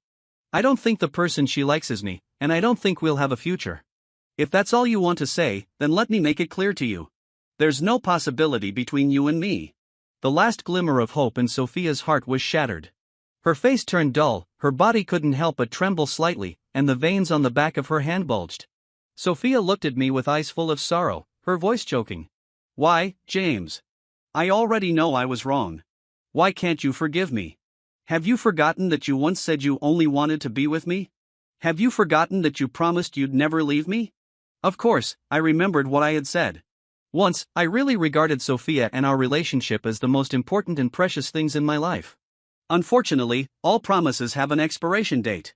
[SPEAKER 1] I don't think the person she likes is me, and I don't think we'll have a future. If that's all you want to say, then let me make it clear to you. There's no possibility between you and me. The last glimmer of hope in Sophia's heart was shattered. Her face turned dull, her body couldn't help but tremble slightly, and the veins on the back of her hand bulged. Sophia looked at me with eyes full of sorrow, her voice choking. Why, James? I already know I was wrong. Why can't you forgive me? Have you forgotten that you once said you only wanted to be with me? Have you forgotten that you promised you'd never leave me? Of course, I remembered what I had said. Once, I really regarded Sophia and our relationship as the most important and precious things in my life. Unfortunately, all promises have an expiration date.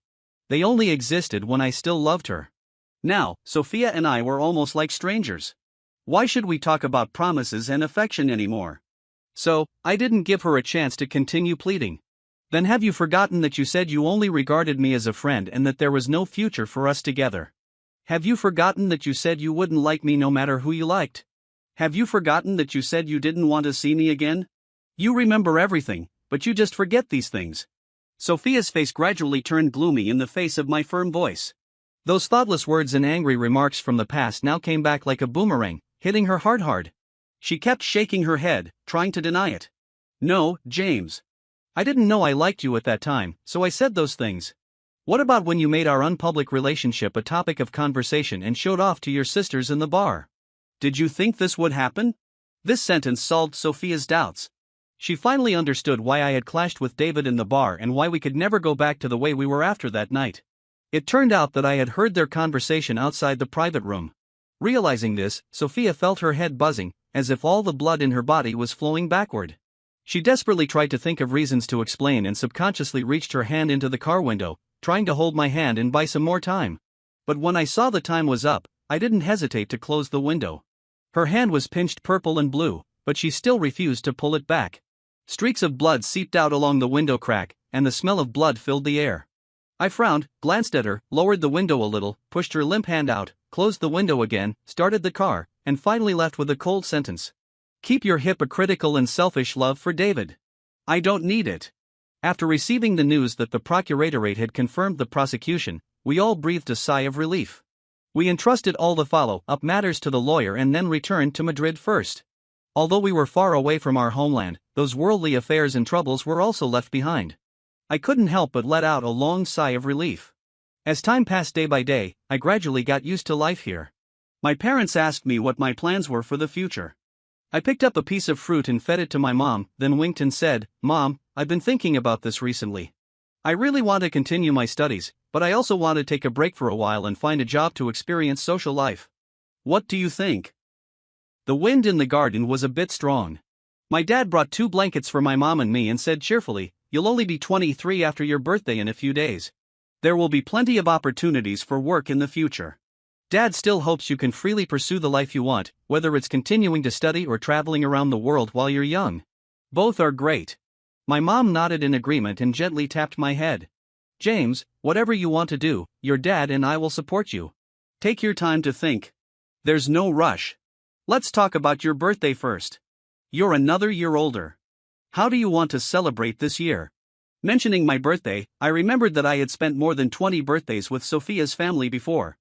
[SPEAKER 1] They only existed when I still loved her. Now, Sophia and I were almost like strangers. Why should we talk about promises and affection anymore? So, I didn't give her a chance to continue pleading. Then have you forgotten that you said you only regarded me as a friend and that there was no future for us together? Have you forgotten that you said you wouldn't like me no matter who you liked? Have you forgotten that you said you didn't want to see me again? You remember everything, but you just forget these things. Sophia's face gradually turned gloomy in the face of my firm voice. Those thoughtless words and angry remarks from the past now came back like a boomerang, hitting her heart hard. She kept shaking her head, trying to deny it. No, James. I didn't know I liked you at that time, so I said those things. What about when you made our unpublic relationship a topic of conversation and showed off to your sisters in the bar? Did you think this would happen? This sentence solved Sophia's doubts. She finally understood why I had clashed with David in the bar and why we could never go back to the way we were after that night. It turned out that I had heard their conversation outside the private room. Realizing this, Sophia felt her head buzzing, as if all the blood in her body was flowing backward. She desperately tried to think of reasons to explain and subconsciously reached her hand into the car window, trying to hold my hand and buy some more time. But when I saw the time was up, I didn't hesitate to close the window. Her hand was pinched purple and blue, but she still refused to pull it back. Streaks of blood seeped out along the window crack, and the smell of blood filled the air. I frowned, glanced at her, lowered the window a little, pushed her limp hand out, closed the window again, started the car, and finally left with a cold sentence. Keep your hypocritical and selfish love for David. I don't need it. After receiving the news that the procuratorate had confirmed the prosecution, we all breathed a sigh of relief. We entrusted all the follow-up matters to the lawyer and then returned to Madrid first. Although we were far away from our homeland, those worldly affairs and troubles were also left behind. I couldn't help but let out a long sigh of relief. As time passed day by day, I gradually got used to life here. My parents asked me what my plans were for the future. I picked up a piece of fruit and fed it to my mom, then winked and said, "Mom, I've been thinking about this recently. I really want to continue my studies, but I also want to take a break for a while and find a job to experience social life. What do you think?" The wind in the garden was a bit strong. My dad brought 2 blankets for my mom and me and said cheerfully, "You'll only be 23 after your birthday in a few days. There will be plenty of opportunities for work in the future. Dad still hopes you can freely pursue the life you want, whether it's continuing to study or traveling around the world while you're young. Both are great." My mom nodded in agreement and gently tapped my head. "James, whatever you want to do, your dad and I will support you. Take your time to think. There's no rush. Let's talk about your birthday first. You're another year older. How do you want to celebrate this year?" Mentioning my birthday, I remembered that I had spent more than 20 birthdays with Sophia's family before.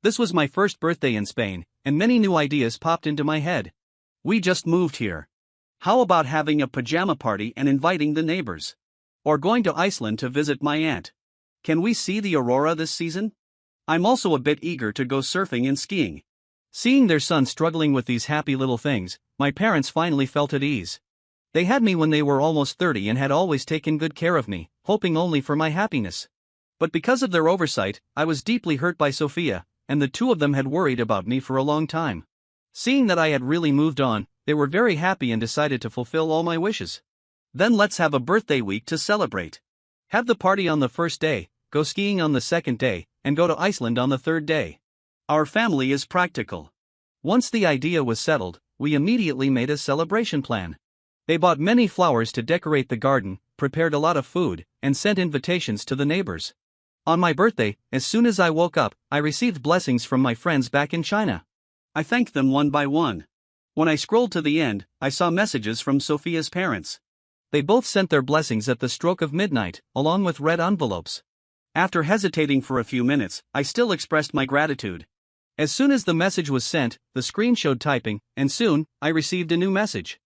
[SPEAKER 1] This was my first birthday in Spain, and many new ideas popped into my head. We just moved here. How about having a pajama party and inviting the neighbors? Or going to Iceland to visit my aunt. Can we see the aurora this season? I'm also a bit eager to go surfing and skiing. Seeing their son struggling with these happy little things, my parents finally felt at ease. They had me when they were almost 30 and had always taken good care of me, hoping only for my happiness. But because of their oversight, I was deeply hurt by Sophia, and the two of them had worried about me for a long time. Seeing that I had really moved on, they were very happy and decided to fulfill all my wishes. Then let's have a birthday week to celebrate. Have the party on the first day, go skiing on the second day, and go to Iceland on the third day. Our family is practical. Once the idea was settled, we immediately made a celebration plan. They bought many flowers to decorate the garden, prepared a lot of food, and sent invitations to the neighbors. On my birthday, as soon as I woke up, I received blessings from my friends back in China. I thanked them one by one. When I scrolled to the end, I saw messages from Sophia's parents. They both sent their blessings at the stroke of midnight, along with red envelopes. After hesitating for a few minutes, I still expressed my gratitude. As soon as the message was sent, the screen showed typing, and soon, I received a new message.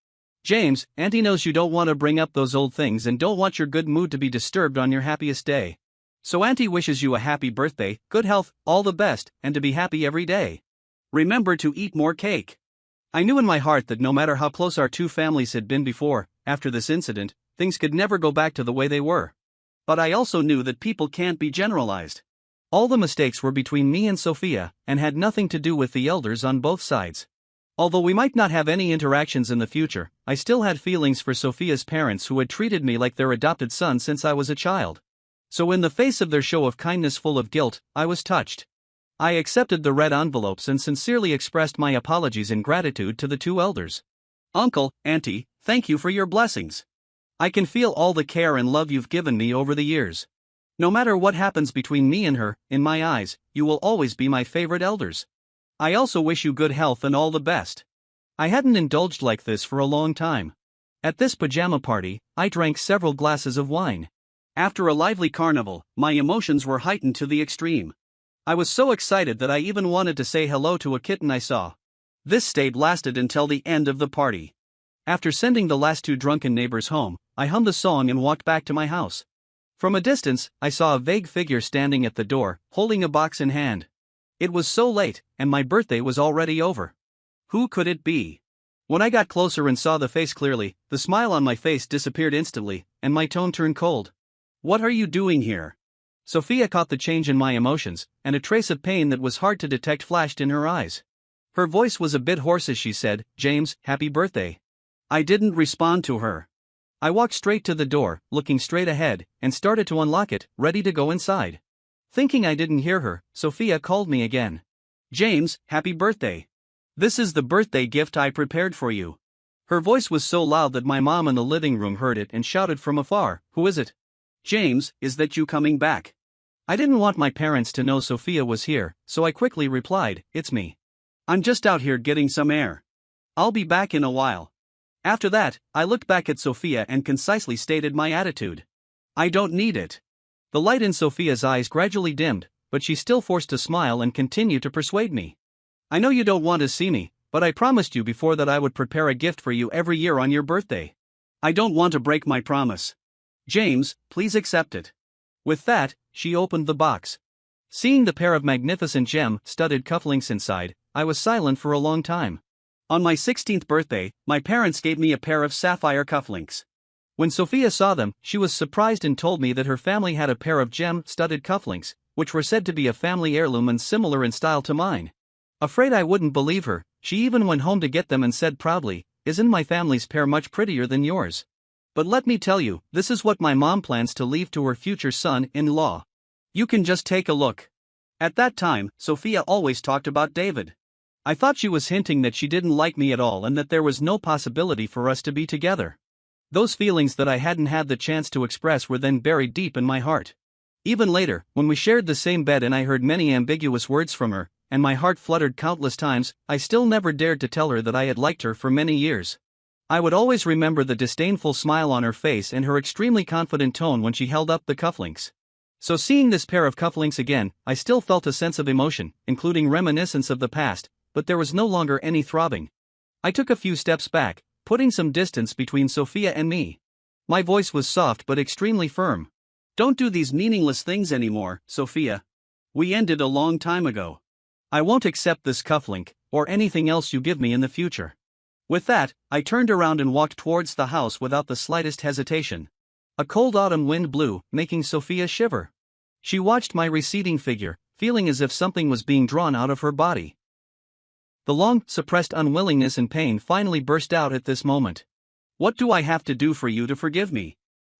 [SPEAKER 1] James, Auntie knows you don't want to bring up those old things and don't want your good mood to be disturbed on your happiest day. So Auntie wishes you a happy birthday, good health, all the best, and to be happy every day. Remember to eat more cake. I knew in my heart that no matter how close our two families had been before, after this incident, things could never go back to the way they were. But I also knew that people can't be generalized. All the mistakes were between me and Sophia, and had nothing to do with the elders on both sides. Although we might not have any interactions in the future, I still had feelings for Sophia's parents who had treated me like their adopted son since I was a child. So in the face of their show of kindness full of guilt, I was touched. I accepted the red envelopes and sincerely expressed my apologies and gratitude to the two elders. Uncle, Auntie, thank you for your blessings. I can feel all the care and love you've given me over the years. No matter what happens between me and her, in my eyes, you will always be my favorite elders. I also wish you good health and all the best. I hadn't indulged like this for a long time. At this pajama party, I drank several glasses of wine. After a lively carnival, my emotions were heightened to the extreme. I was so excited that I even wanted to say hello to a kitten I saw. This state lasted until the end of the party. After sending the last two drunken neighbors home, I hummed a song and walked back to my house. From a distance, I saw a vague figure standing at the door, holding a box in hand. It was so late, and my birthday was already over. Who could it be? When I got closer and saw the face clearly, the smile on my face disappeared instantly, and my tone turned cold. What are you doing here? Sophia caught the change in my emotions, and a trace of pain that was hard to detect flashed in her eyes. Her voice was a bit hoarse as she said, James, happy birthday. I didn't respond to her. I walked straight to the door, looking straight ahead, and started to unlock it, ready to go inside. Thinking I didn't hear her, Sophia called me again. James, happy birthday. This is the birthday gift I prepared for you. Her voice was so loud that my mom in the living room heard it and shouted from afar, who is it? James, is that you coming back? I didn't want my parents to know Sophia was here, so I quickly replied, it's me. I'm just out here getting some air. I'll be back in a while. After that, I looked back at Sophia and concisely stated my attitude. I don't need it. The light in Sophia's eyes gradually dimmed, but she still forced a smile and continued to persuade me. I know you don't want to see me, but I promised you before that I would prepare a gift for you every year on your birthday. I don't want to break my promise. James, please accept it. With that, she opened the box. Seeing the pair of magnificent gem-studded cufflinks inside, I was silent for a long time. On my 16th birthday, my parents gave me a pair of sapphire cufflinks. When Sophia saw them, she was surprised and told me that her family had a pair of gem-studded cufflinks, which were said to be a family heirloom and similar in style to mine. Afraid I wouldn't believe her, she even went home to get them and said proudly, isn't my family's pair much prettier than yours? But let me tell you, this is what my mom plans to leave to her future son-in-law. You can just take a look. At that time, Sophia always talked about David. I thought she was hinting that she didn't like me at all and that there was no possibility for us to be together. Those feelings that I hadn't had the chance to express were then buried deep in my heart. Even later, when we shared the same bed and I heard many ambiguous words from her, and my heart fluttered countless times, I still never dared to tell her that I had liked her for many years. I would always remember the disdainful smile on her face and her extremely confident tone when she held up the cufflinks. So seeing this pair of cufflinks again, I still felt a sense of emotion, including reminiscence of the past, but there was no longer any throbbing. I took a few steps back, putting some distance between Sophia and me. My voice was soft but extremely firm. Don't do these meaningless things anymore, Sophia. We ended a long time ago. I won't accept this cufflink, or anything else you give me in the future. With that, I turned around and walked towards the house without the slightest hesitation. A cold autumn wind blew, making Sophia shiver. She watched my receding figure, feeling as if something was being drawn out of her body. The long, suppressed unwillingness and pain finally burst out at this moment. What do I have to do for you to forgive me?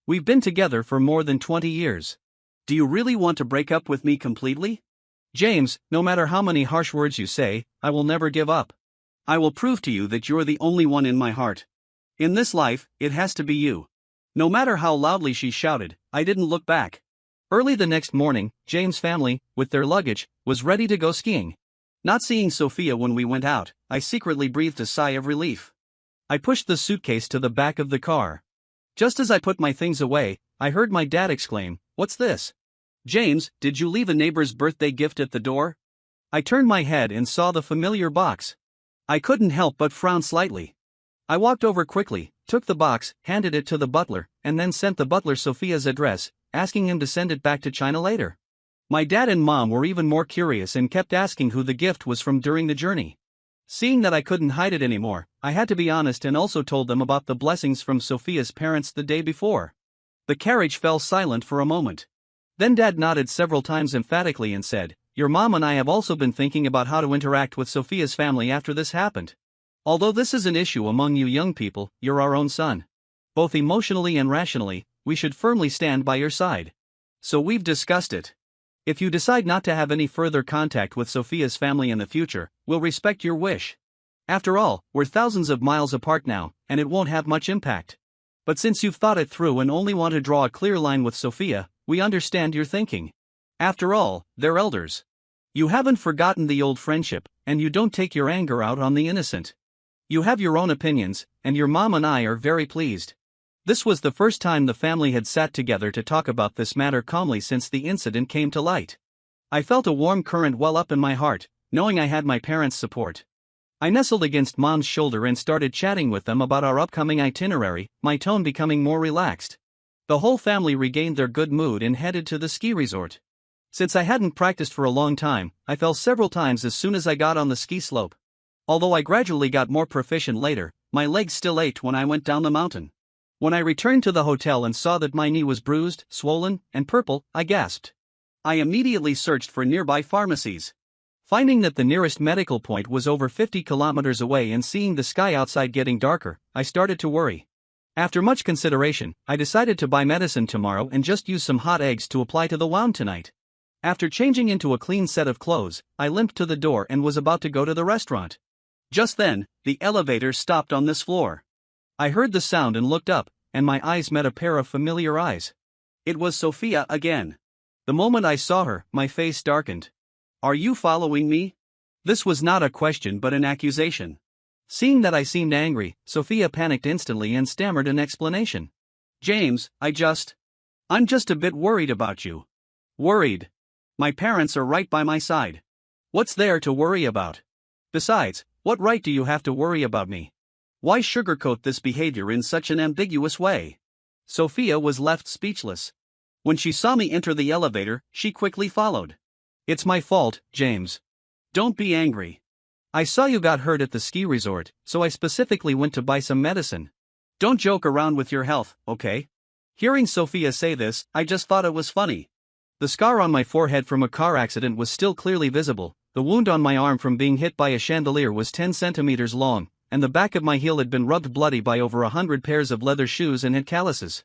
[SPEAKER 1] We've been together for more than 20 years. Do you really want to break up with me completely? James, no matter how many harsh words you say, I will never give up. I will prove to you that you're the only one in my heart. In this life, it has to be you. No matter how loudly she shouted, I didn't look back. Early the next morning, James' family, with their luggage, was ready to go skiing. Not seeing Sophia when we went out, I secretly breathed a sigh of relief. I pushed the suitcase to the back of the car. Just as I put my things away, I heard my dad exclaim, "What's this? James, did you leave a neighbor's birthday gift at the door?" I turned my head and saw the familiar box. I couldn't help but frown slightly. I walked over quickly, took the box, handed it to the butler, and then sent the butler Sophia's address, asking him to send it back to China later. My dad and mom were even more curious and kept asking who the gift was from during the journey. Seeing that I couldn't hide it anymore, I had to be honest and also told them about the blessings from Sophia's parents the day before. The carriage fell silent for a moment. Then Dad nodded several times emphatically and said, "Your mom and I have also been thinking about how to interact with Sophia's family after this happened. Although this is an issue among you young people, you're our own son. Both emotionally and rationally, we should firmly stand by your side. So we've discussed it. If you decide not to have any further contact with Sophia's family in the future, we'll respect your wish. After all, we're thousands of miles apart now, and it won't have much impact. But since you've thought it through and only want to draw a clear line with Sophia, we understand your thinking. After all, they're elders. You haven't forgotten the old friendship, and you don't take your anger out on the innocent. You have your own opinions, and your mom and I are very pleased." This was the first time the family had sat together to talk about this matter calmly since the incident came to light. I felt a warm current well up in my heart, knowing I had my parents' support. I nestled against Mom's shoulder and started chatting with them about our upcoming itinerary, my tone becoming more relaxed. The whole family regained their good mood and headed to the ski resort. Since I hadn't practiced for a long time, I fell several times as soon as I got on the ski slope. Although I gradually got more proficient later, my legs still ached when I went down the mountain. When I returned to the hotel and saw that my knee was bruised, swollen, and purple, I gasped. I immediately searched for nearby pharmacies. Finding that the nearest medical point was over 50 kilometers away and seeing the sky outside getting darker, I started to worry. After much consideration, I decided to buy medicine tomorrow and just use some hot eggs to apply to the wound tonight. After changing into a clean set of clothes, I limped to the door and was about to go to the restaurant. Just then, the elevator stopped on this floor. I heard the sound and looked up, and my eyes met a pair of familiar eyes. It was Sophia again. The moment I saw her, my face darkened. "Are you following me?" This was not a question but an accusation. Seeing that I seemed angry, Sophia panicked instantly and stammered an explanation. "James, I'm just a bit worried about you." "Worried? My parents are right by my side. What's there to worry about? Besides, what right do you have to worry about me? Why sugarcoat this behavior in such an ambiguous way?" Sophia was left speechless. When she saw me enter the elevator, she quickly followed. "It's my fault, James. Don't be angry. I saw you got hurt at the ski resort, so I specifically went to buy some medicine. Don't joke around with your health, okay?" Hearing Sophia say this, I just thought it was funny. The scar on my forehead from a car accident was still clearly visible, the wound on my arm from being hit by a chandelier was 10 centimeters long, and the back of my heel had been rubbed bloody by over 100 pairs of leather shoes and had calluses.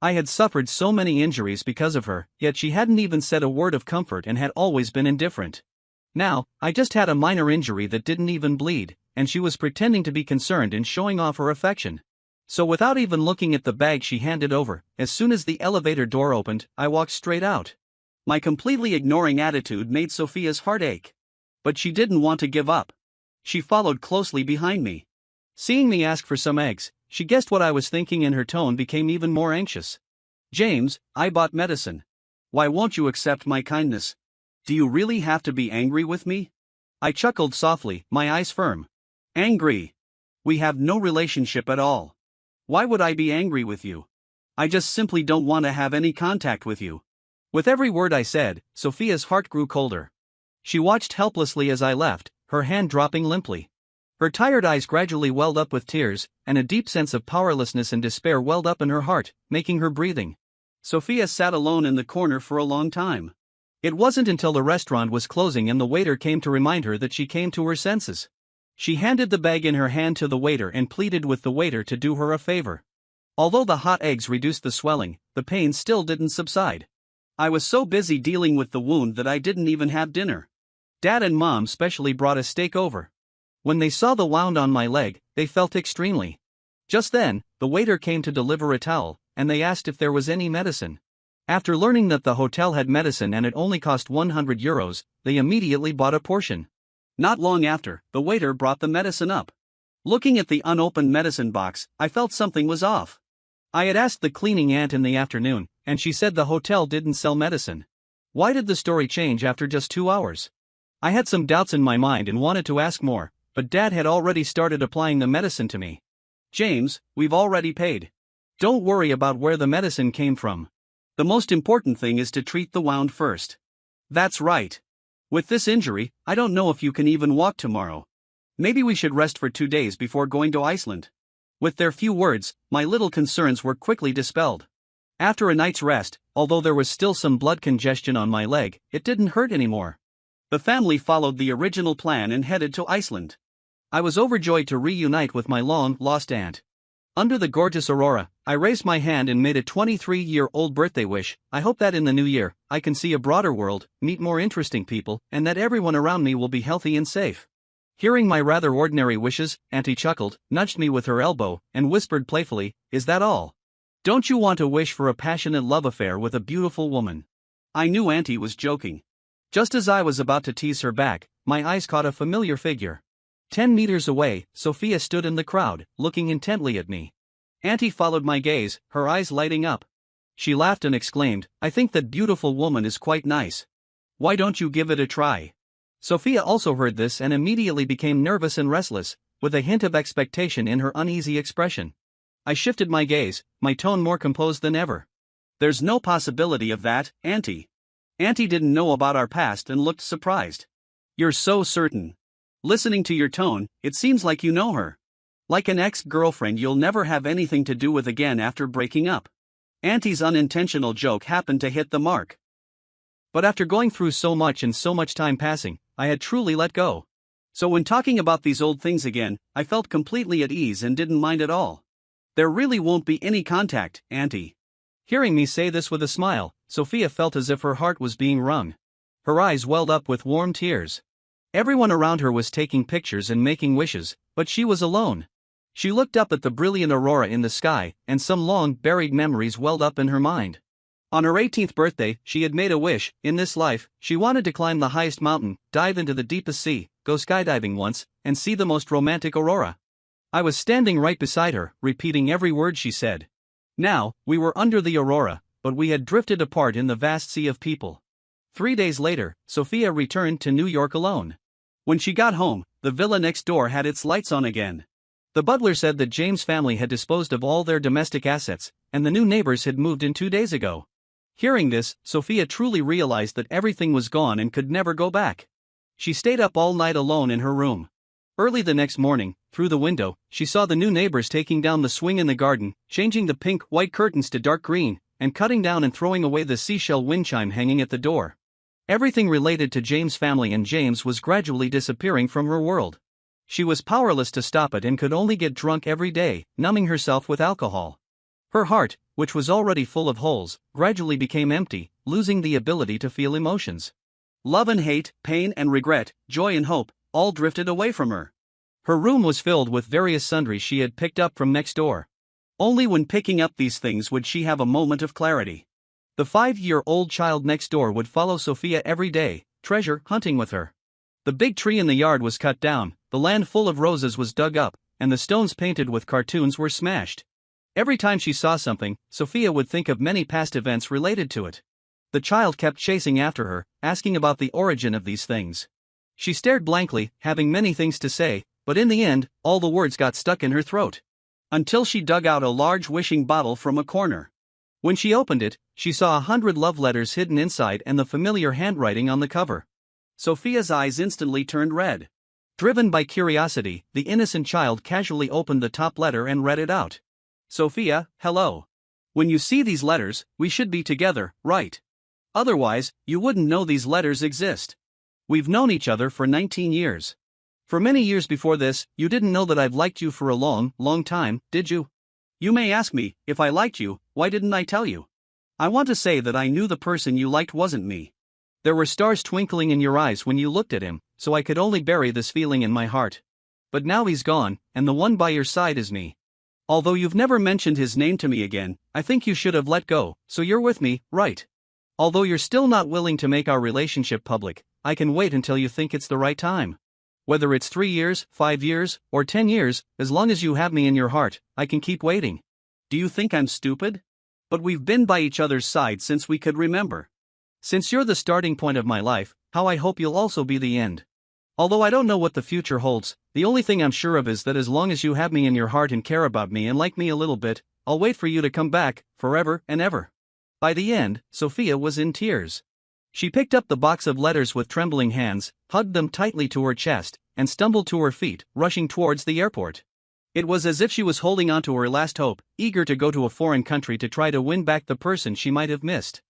[SPEAKER 1] I had suffered so many injuries because of her, yet she hadn't even said a word of comfort and had always been indifferent. Now, I just had a minor injury that didn't even bleed, and she was pretending to be concerned and showing off her affection. So without even looking at the bag she handed over, as soon as the elevator door opened, I walked straight out. My completely ignoring attitude made Sophia's heart ache. But she didn't want to give up. She followed closely behind me. Seeing me ask for some eggs, she guessed what I was thinking and her tone became even more anxious. "James, I bought medicine. Why won't you accept my kindness? Do you really have to be angry with me?" I chuckled softly, my eyes firm. "Angry? We have no relationship at all. Why would I be angry with you? I just simply don't want to have any contact with you." With every word I said, Sophia's heart grew colder. She watched helplessly as I left, her hand dropping limply. Her tired eyes gradually welled up with tears, and a deep sense of powerlessness and despair welled up in her heart, making her breathing. Sophia sat alone in the corner for a long time. It wasn't until the restaurant was closing and the waiter came to remind her that she came to her senses. She handed the bag in her hand to the waiter and pleaded with the waiter to do her a favor. Although the hot eggs reduced the swelling, the pain still didn't subside. I was so busy dealing with the wound that I didn't even have dinner. Dad and Mom specially brought a steak over. When they saw the wound on my leg, they felt extremely. Just then, the waiter came to deliver a towel, and they asked if there was any medicine. After learning that the hotel had medicine and it only cost €100, they immediately bought a portion. Not long after, the waiter brought the medicine up. Looking at the unopened medicine box, I felt something was off. I had asked the cleaning aunt in the afternoon, and she said the hotel didn't sell medicine. Why did the story change after just 2 hours? I had some doubts in my mind and wanted to ask more, but Dad had already started applying the medicine to me. "James, we've already paid. Don't worry about where the medicine came from. The most important thing is to treat the wound first." "That's right. With this injury, I don't know if you can even walk tomorrow. Maybe we should rest for 2 days before going to Iceland." With their few words, my little concerns were quickly dispelled. After a night's rest, although there was still some blood congestion on my leg, it didn't hurt anymore. The family followed the original plan and headed to Iceland. I was overjoyed to reunite with my long-lost aunt. Under the gorgeous aurora, I raised my hand and made a 23-year-old birthday wish. I hope that in the new year, I can see a broader world, meet more interesting people, and that everyone around me will be healthy and safe. Hearing my rather ordinary wishes, Auntie chuckled, nudged me with her elbow, and whispered playfully, "Is that all? Don't you want to wish for a passionate love affair with a beautiful woman?" I knew Auntie was joking. Just as I was about to tease her back, my eyes caught a familiar figure. 10 meters away, Sophia stood in the crowd, looking intently at me. Auntie followed my gaze, her eyes lighting up. She laughed and exclaimed, "I think that beautiful woman is quite nice. Why don't you give it a try?" Sophia also heard this and immediately became nervous and restless, with a hint of expectation in her uneasy expression. I shifted my gaze, my tone more composed than ever. "There's no possibility of that, Auntie." Auntie didn't know about our past and looked surprised. "You're so certain. Listening to your tone, it seems like you know her. Like an ex-girlfriend you'll never have anything to do with again after breaking up." Auntie's unintentional joke happened to hit the mark. But after going through so much and so much time passing, I had truly let go. So when talking about these old things again, I felt completely at ease and didn't mind at all. "There really won't be any contact, Auntie." Hearing me say this with a smile, Sophia felt as if her heart was being wrung. Her eyes welled up with warm tears. Everyone around her was taking pictures and making wishes, but she was alone. She looked up at the brilliant aurora in the sky, and some long-buried memories welled up in her mind. On her 18th birthday, she had made a wish. In this life, she wanted to climb the highest mountain, dive into the deepest sea, go skydiving once, and see the most romantic aurora. I was standing right beside her, repeating every word she said. Now, we were under the aurora, but we had drifted apart in the vast sea of people. 3 days later, Sophia returned to New York alone. When she got home, the villa next door had its lights on again. The butler said that James' family had disposed of all their domestic assets, and the new neighbors had moved in 2 days ago. Hearing this, Sophia truly realized that everything was gone and could never go back. She stayed up all night alone in her room. Early the next morning, through the window, she saw the new neighbors taking down the swing in the garden, changing the pink-white curtains to dark green, and cutting down and throwing away the seashell wind chime hanging at the door. Everything related to James' family and James was gradually disappearing from her world. She was powerless to stop it and could only get drunk every day, numbing herself with alcohol. Her heart, which was already full of holes, gradually became empty, losing the ability to feel emotions. Love and hate, pain and regret, joy and hope, all drifted away from her. Her room was filled with various sundries she had picked up from next door. Only when picking up these things would she have a moment of clarity. The 5-year-old child next door would follow Sophia every day, treasure hunting with her. The big tree in the yard was cut down, the land full of roses was dug up, and the stones painted with cartoons were smashed. Every time she saw something, Sophia would think of many past events related to it. The child kept chasing after her, asking about the origin of these things. She stared blankly, having many things to say, but in the end, all the words got stuck in her throat. Until she dug out a large wishing bottle from a corner. When she opened it, she saw 100 love letters hidden inside and the familiar handwriting on the cover. Sophia's eyes instantly turned red. Driven by curiosity, the innocent child casually opened the top letter and read it out. Sophia, hello. When you see these letters, we should be together, right? Otherwise, you wouldn't know these letters exist. We've known each other for 19 years. For many years before this, you didn't know that I've liked you for a long, long time, did you? You may ask me, if I liked you, why didn't I tell you? I want to say that I knew the person you liked wasn't me. There were stars twinkling in your eyes when you looked at him, so I could only bury this feeling in my heart. But now he's gone, and the one by your side is me. Although you've never mentioned his name to me again, I think you should have let go, so you're with me, right? Although you're still not willing to make our relationship public, I can wait until you think it's the right time. Whether it's 3 years, 5 years, or 10 years, as long as you have me in your heart, I can keep waiting. Do you think I'm stupid? But we've been by each other's side since we could remember. Since you're the starting point of my life, how I hope you'll also be the end. Although I don't know what the future holds, the only thing I'm sure of is that as long as you have me in your heart and care about me and like me a little bit, I'll wait for you to come back, forever and ever. By the end, Sophia was in tears. She picked up the box of letters with trembling hands, hugged them tightly to her chest, and stumbled to her feet, rushing towards the airport. It was as if she was holding on to her last hope, eager to go to a foreign country to try to win back the person she might have missed.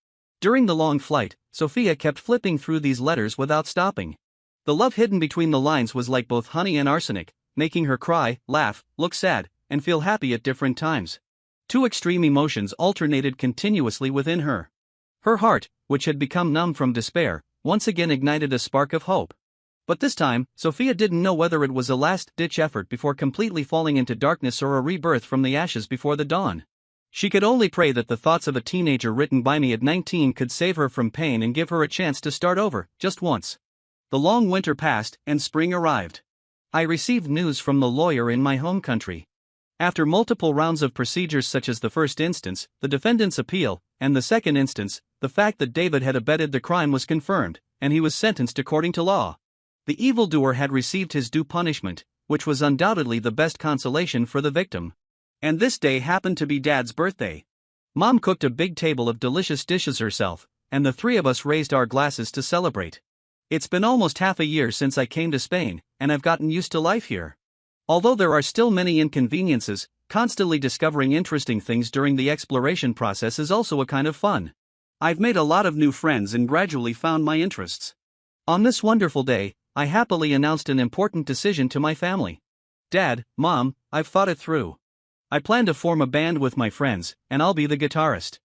[SPEAKER 1] During the long flight, Sophia kept flipping through these letters without stopping. The love hidden between the lines was like both honey and arsenic, making her cry, laugh, look sad, and feel happy at different times. Two extreme emotions alternated continuously within her. Her heart, which had become numb from despair, once again ignited a spark of hope. But this time, Sophia didn't know whether it was a last-ditch effort before completely falling into darkness or a rebirth from the ashes before the dawn. She could only pray that the thoughts of a teenager written by me at 19 could save her from pain and give her a chance to start over, just once. The long winter passed, and spring arrived. I received news from the lawyer in my home country. After multiple rounds of procedures such as the first instance, the defendant's appeal, and the second instance, the fact that David had abetted the crime was confirmed, and he was sentenced according to law. The evildoer had received his due punishment, which was undoubtedly the best consolation for the victim. And this day happened to be Dad's birthday. Mom cooked a big table of delicious dishes herself, and the three of us raised our glasses to celebrate. It's been almost half a year since I came to Spain, and I've gotten used to life here. Although there are still many inconveniences, constantly discovering interesting things during the exploration process is also a kind of fun. I've made a lot of new friends and gradually found my interests. On this wonderful day, I happily announced an important decision to my family. Dad, Mom, I've thought it through. I plan to form a band with my friends, and I'll be the guitarist.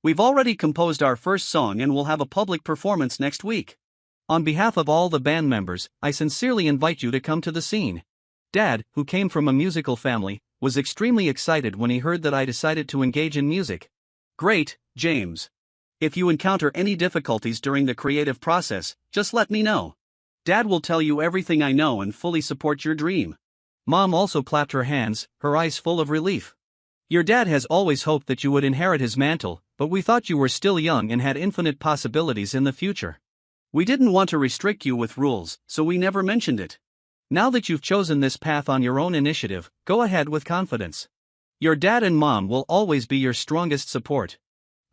[SPEAKER 1] We've already composed our first song and we'll have a public performance next week. On behalf of all the band members, I sincerely invite you to come to the scene. Dad, who came from a musical family, was extremely excited when he heard that I decided to engage in music. Great, James. If you encounter any difficulties during the creative process, just let me know. Dad will tell you everything I know and fully support your dream. Mom also clapped her hands, her eyes full of relief. Your dad has always hoped that you would inherit his mantle, but we thought you were still young and had infinite possibilities in the future. We didn't want to restrict you with rules, so we never mentioned it. Now that you've chosen this path on your own initiative, go ahead with confidence. Your dad and mom will always be your strongest support.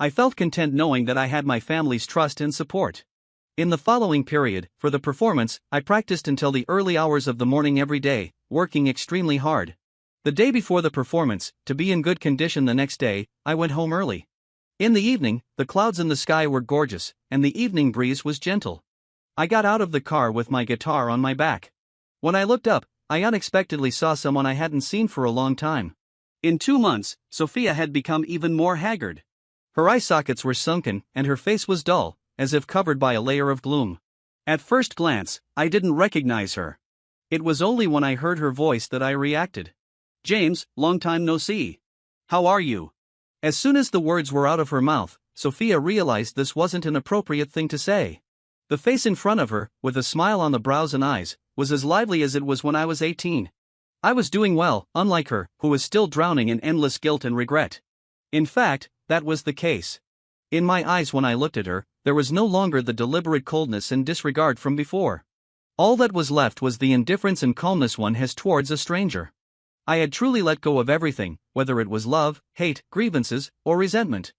[SPEAKER 1] I felt content knowing that I had my family's trust and support. In the following period, for the performance, I practiced until the early hours of the morning every day, working extremely hard. The day before the performance, to be in good condition the next day, I went home early. In the evening, the clouds in the sky were gorgeous, and the evening breeze was gentle. I got out of the car with my guitar on my back. When I looked up, I unexpectedly saw someone I hadn't seen for a long time. In 2 months, Sophia had become even more haggard. Her eye sockets were sunken, and her face was dull, as if covered by a layer of gloom. At first glance, I didn't recognize her. It was only when I heard her voice that I reacted. James, long time no see. How are you? As soon as the words were out of her mouth, Sophia realized this wasn't an appropriate thing to say. The face in front of her, with a smile on the brows and eyes, was as lively as it was when I was 18. I was doing well, unlike her, who was still drowning in endless guilt and regret. In fact, that was the case. In my eyes when I looked at her, there was no longer the deliberate coldness and disregard from before. All that was left was the indifference and calmness one has towards a stranger. I had truly let go of everything, whether it was love, hate, grievances, or resentment.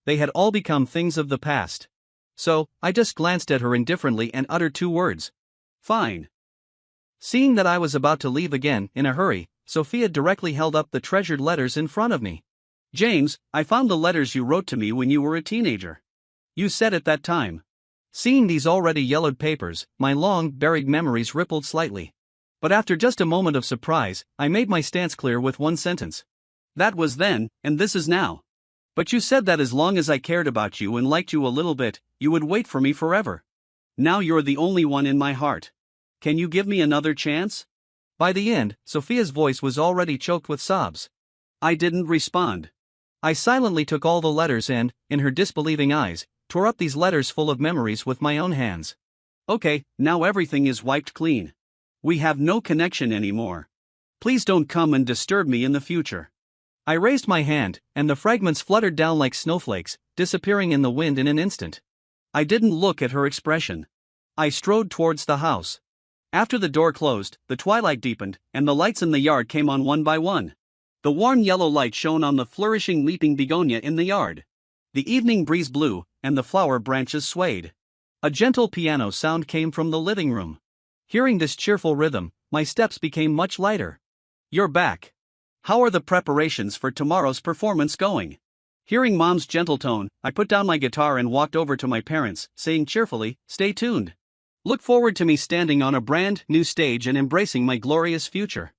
[SPEAKER 1] They had all become things of the past. So, I just glanced at her indifferently and uttered 2 words. Fine. Seeing that I was about to leave again, in a hurry, Sophia directly held up the treasured letters in front of me. James, I found the letters you wrote to me when you were a teenager. You said at that time. Seeing these already yellowed papers, my long, buried memories rippled slightly. But after just a moment of surprise, I made my stance clear with one sentence. That was then, and this is now. But you said that as long as I cared about you and liked you a little bit, you would wait for me forever. Now you're the only one in my heart. Can you give me another chance? By the end, Sophia's voice was already choked with sobs. I didn't respond. I silently took all the letters and, in her disbelieving eyes, tore up these letters full of memories with my own hands. Okay, now everything is wiped clean. We have no connection anymore. Please don't come and disturb me in the future. I raised my hand, and the fragments fluttered down like snowflakes, disappearing in the wind in an instant. I didn't look at her expression. I strode towards the house. After the door closed, the twilight deepened, and the lights in the yard came on one by one. The warm yellow light shone on the flourishing leaping begonia in the yard. The evening breeze blew, and the flower branches swayed. A gentle piano sound came from the living room. Hearing this cheerful rhythm, my steps became much lighter. You're back. How are the preparations for tomorrow's performance going? Hearing Mom's gentle tone, I put down my guitar and walked over to my parents, saying cheerfully, stay tuned. Look forward to me standing on a brand new stage and embracing my glorious future.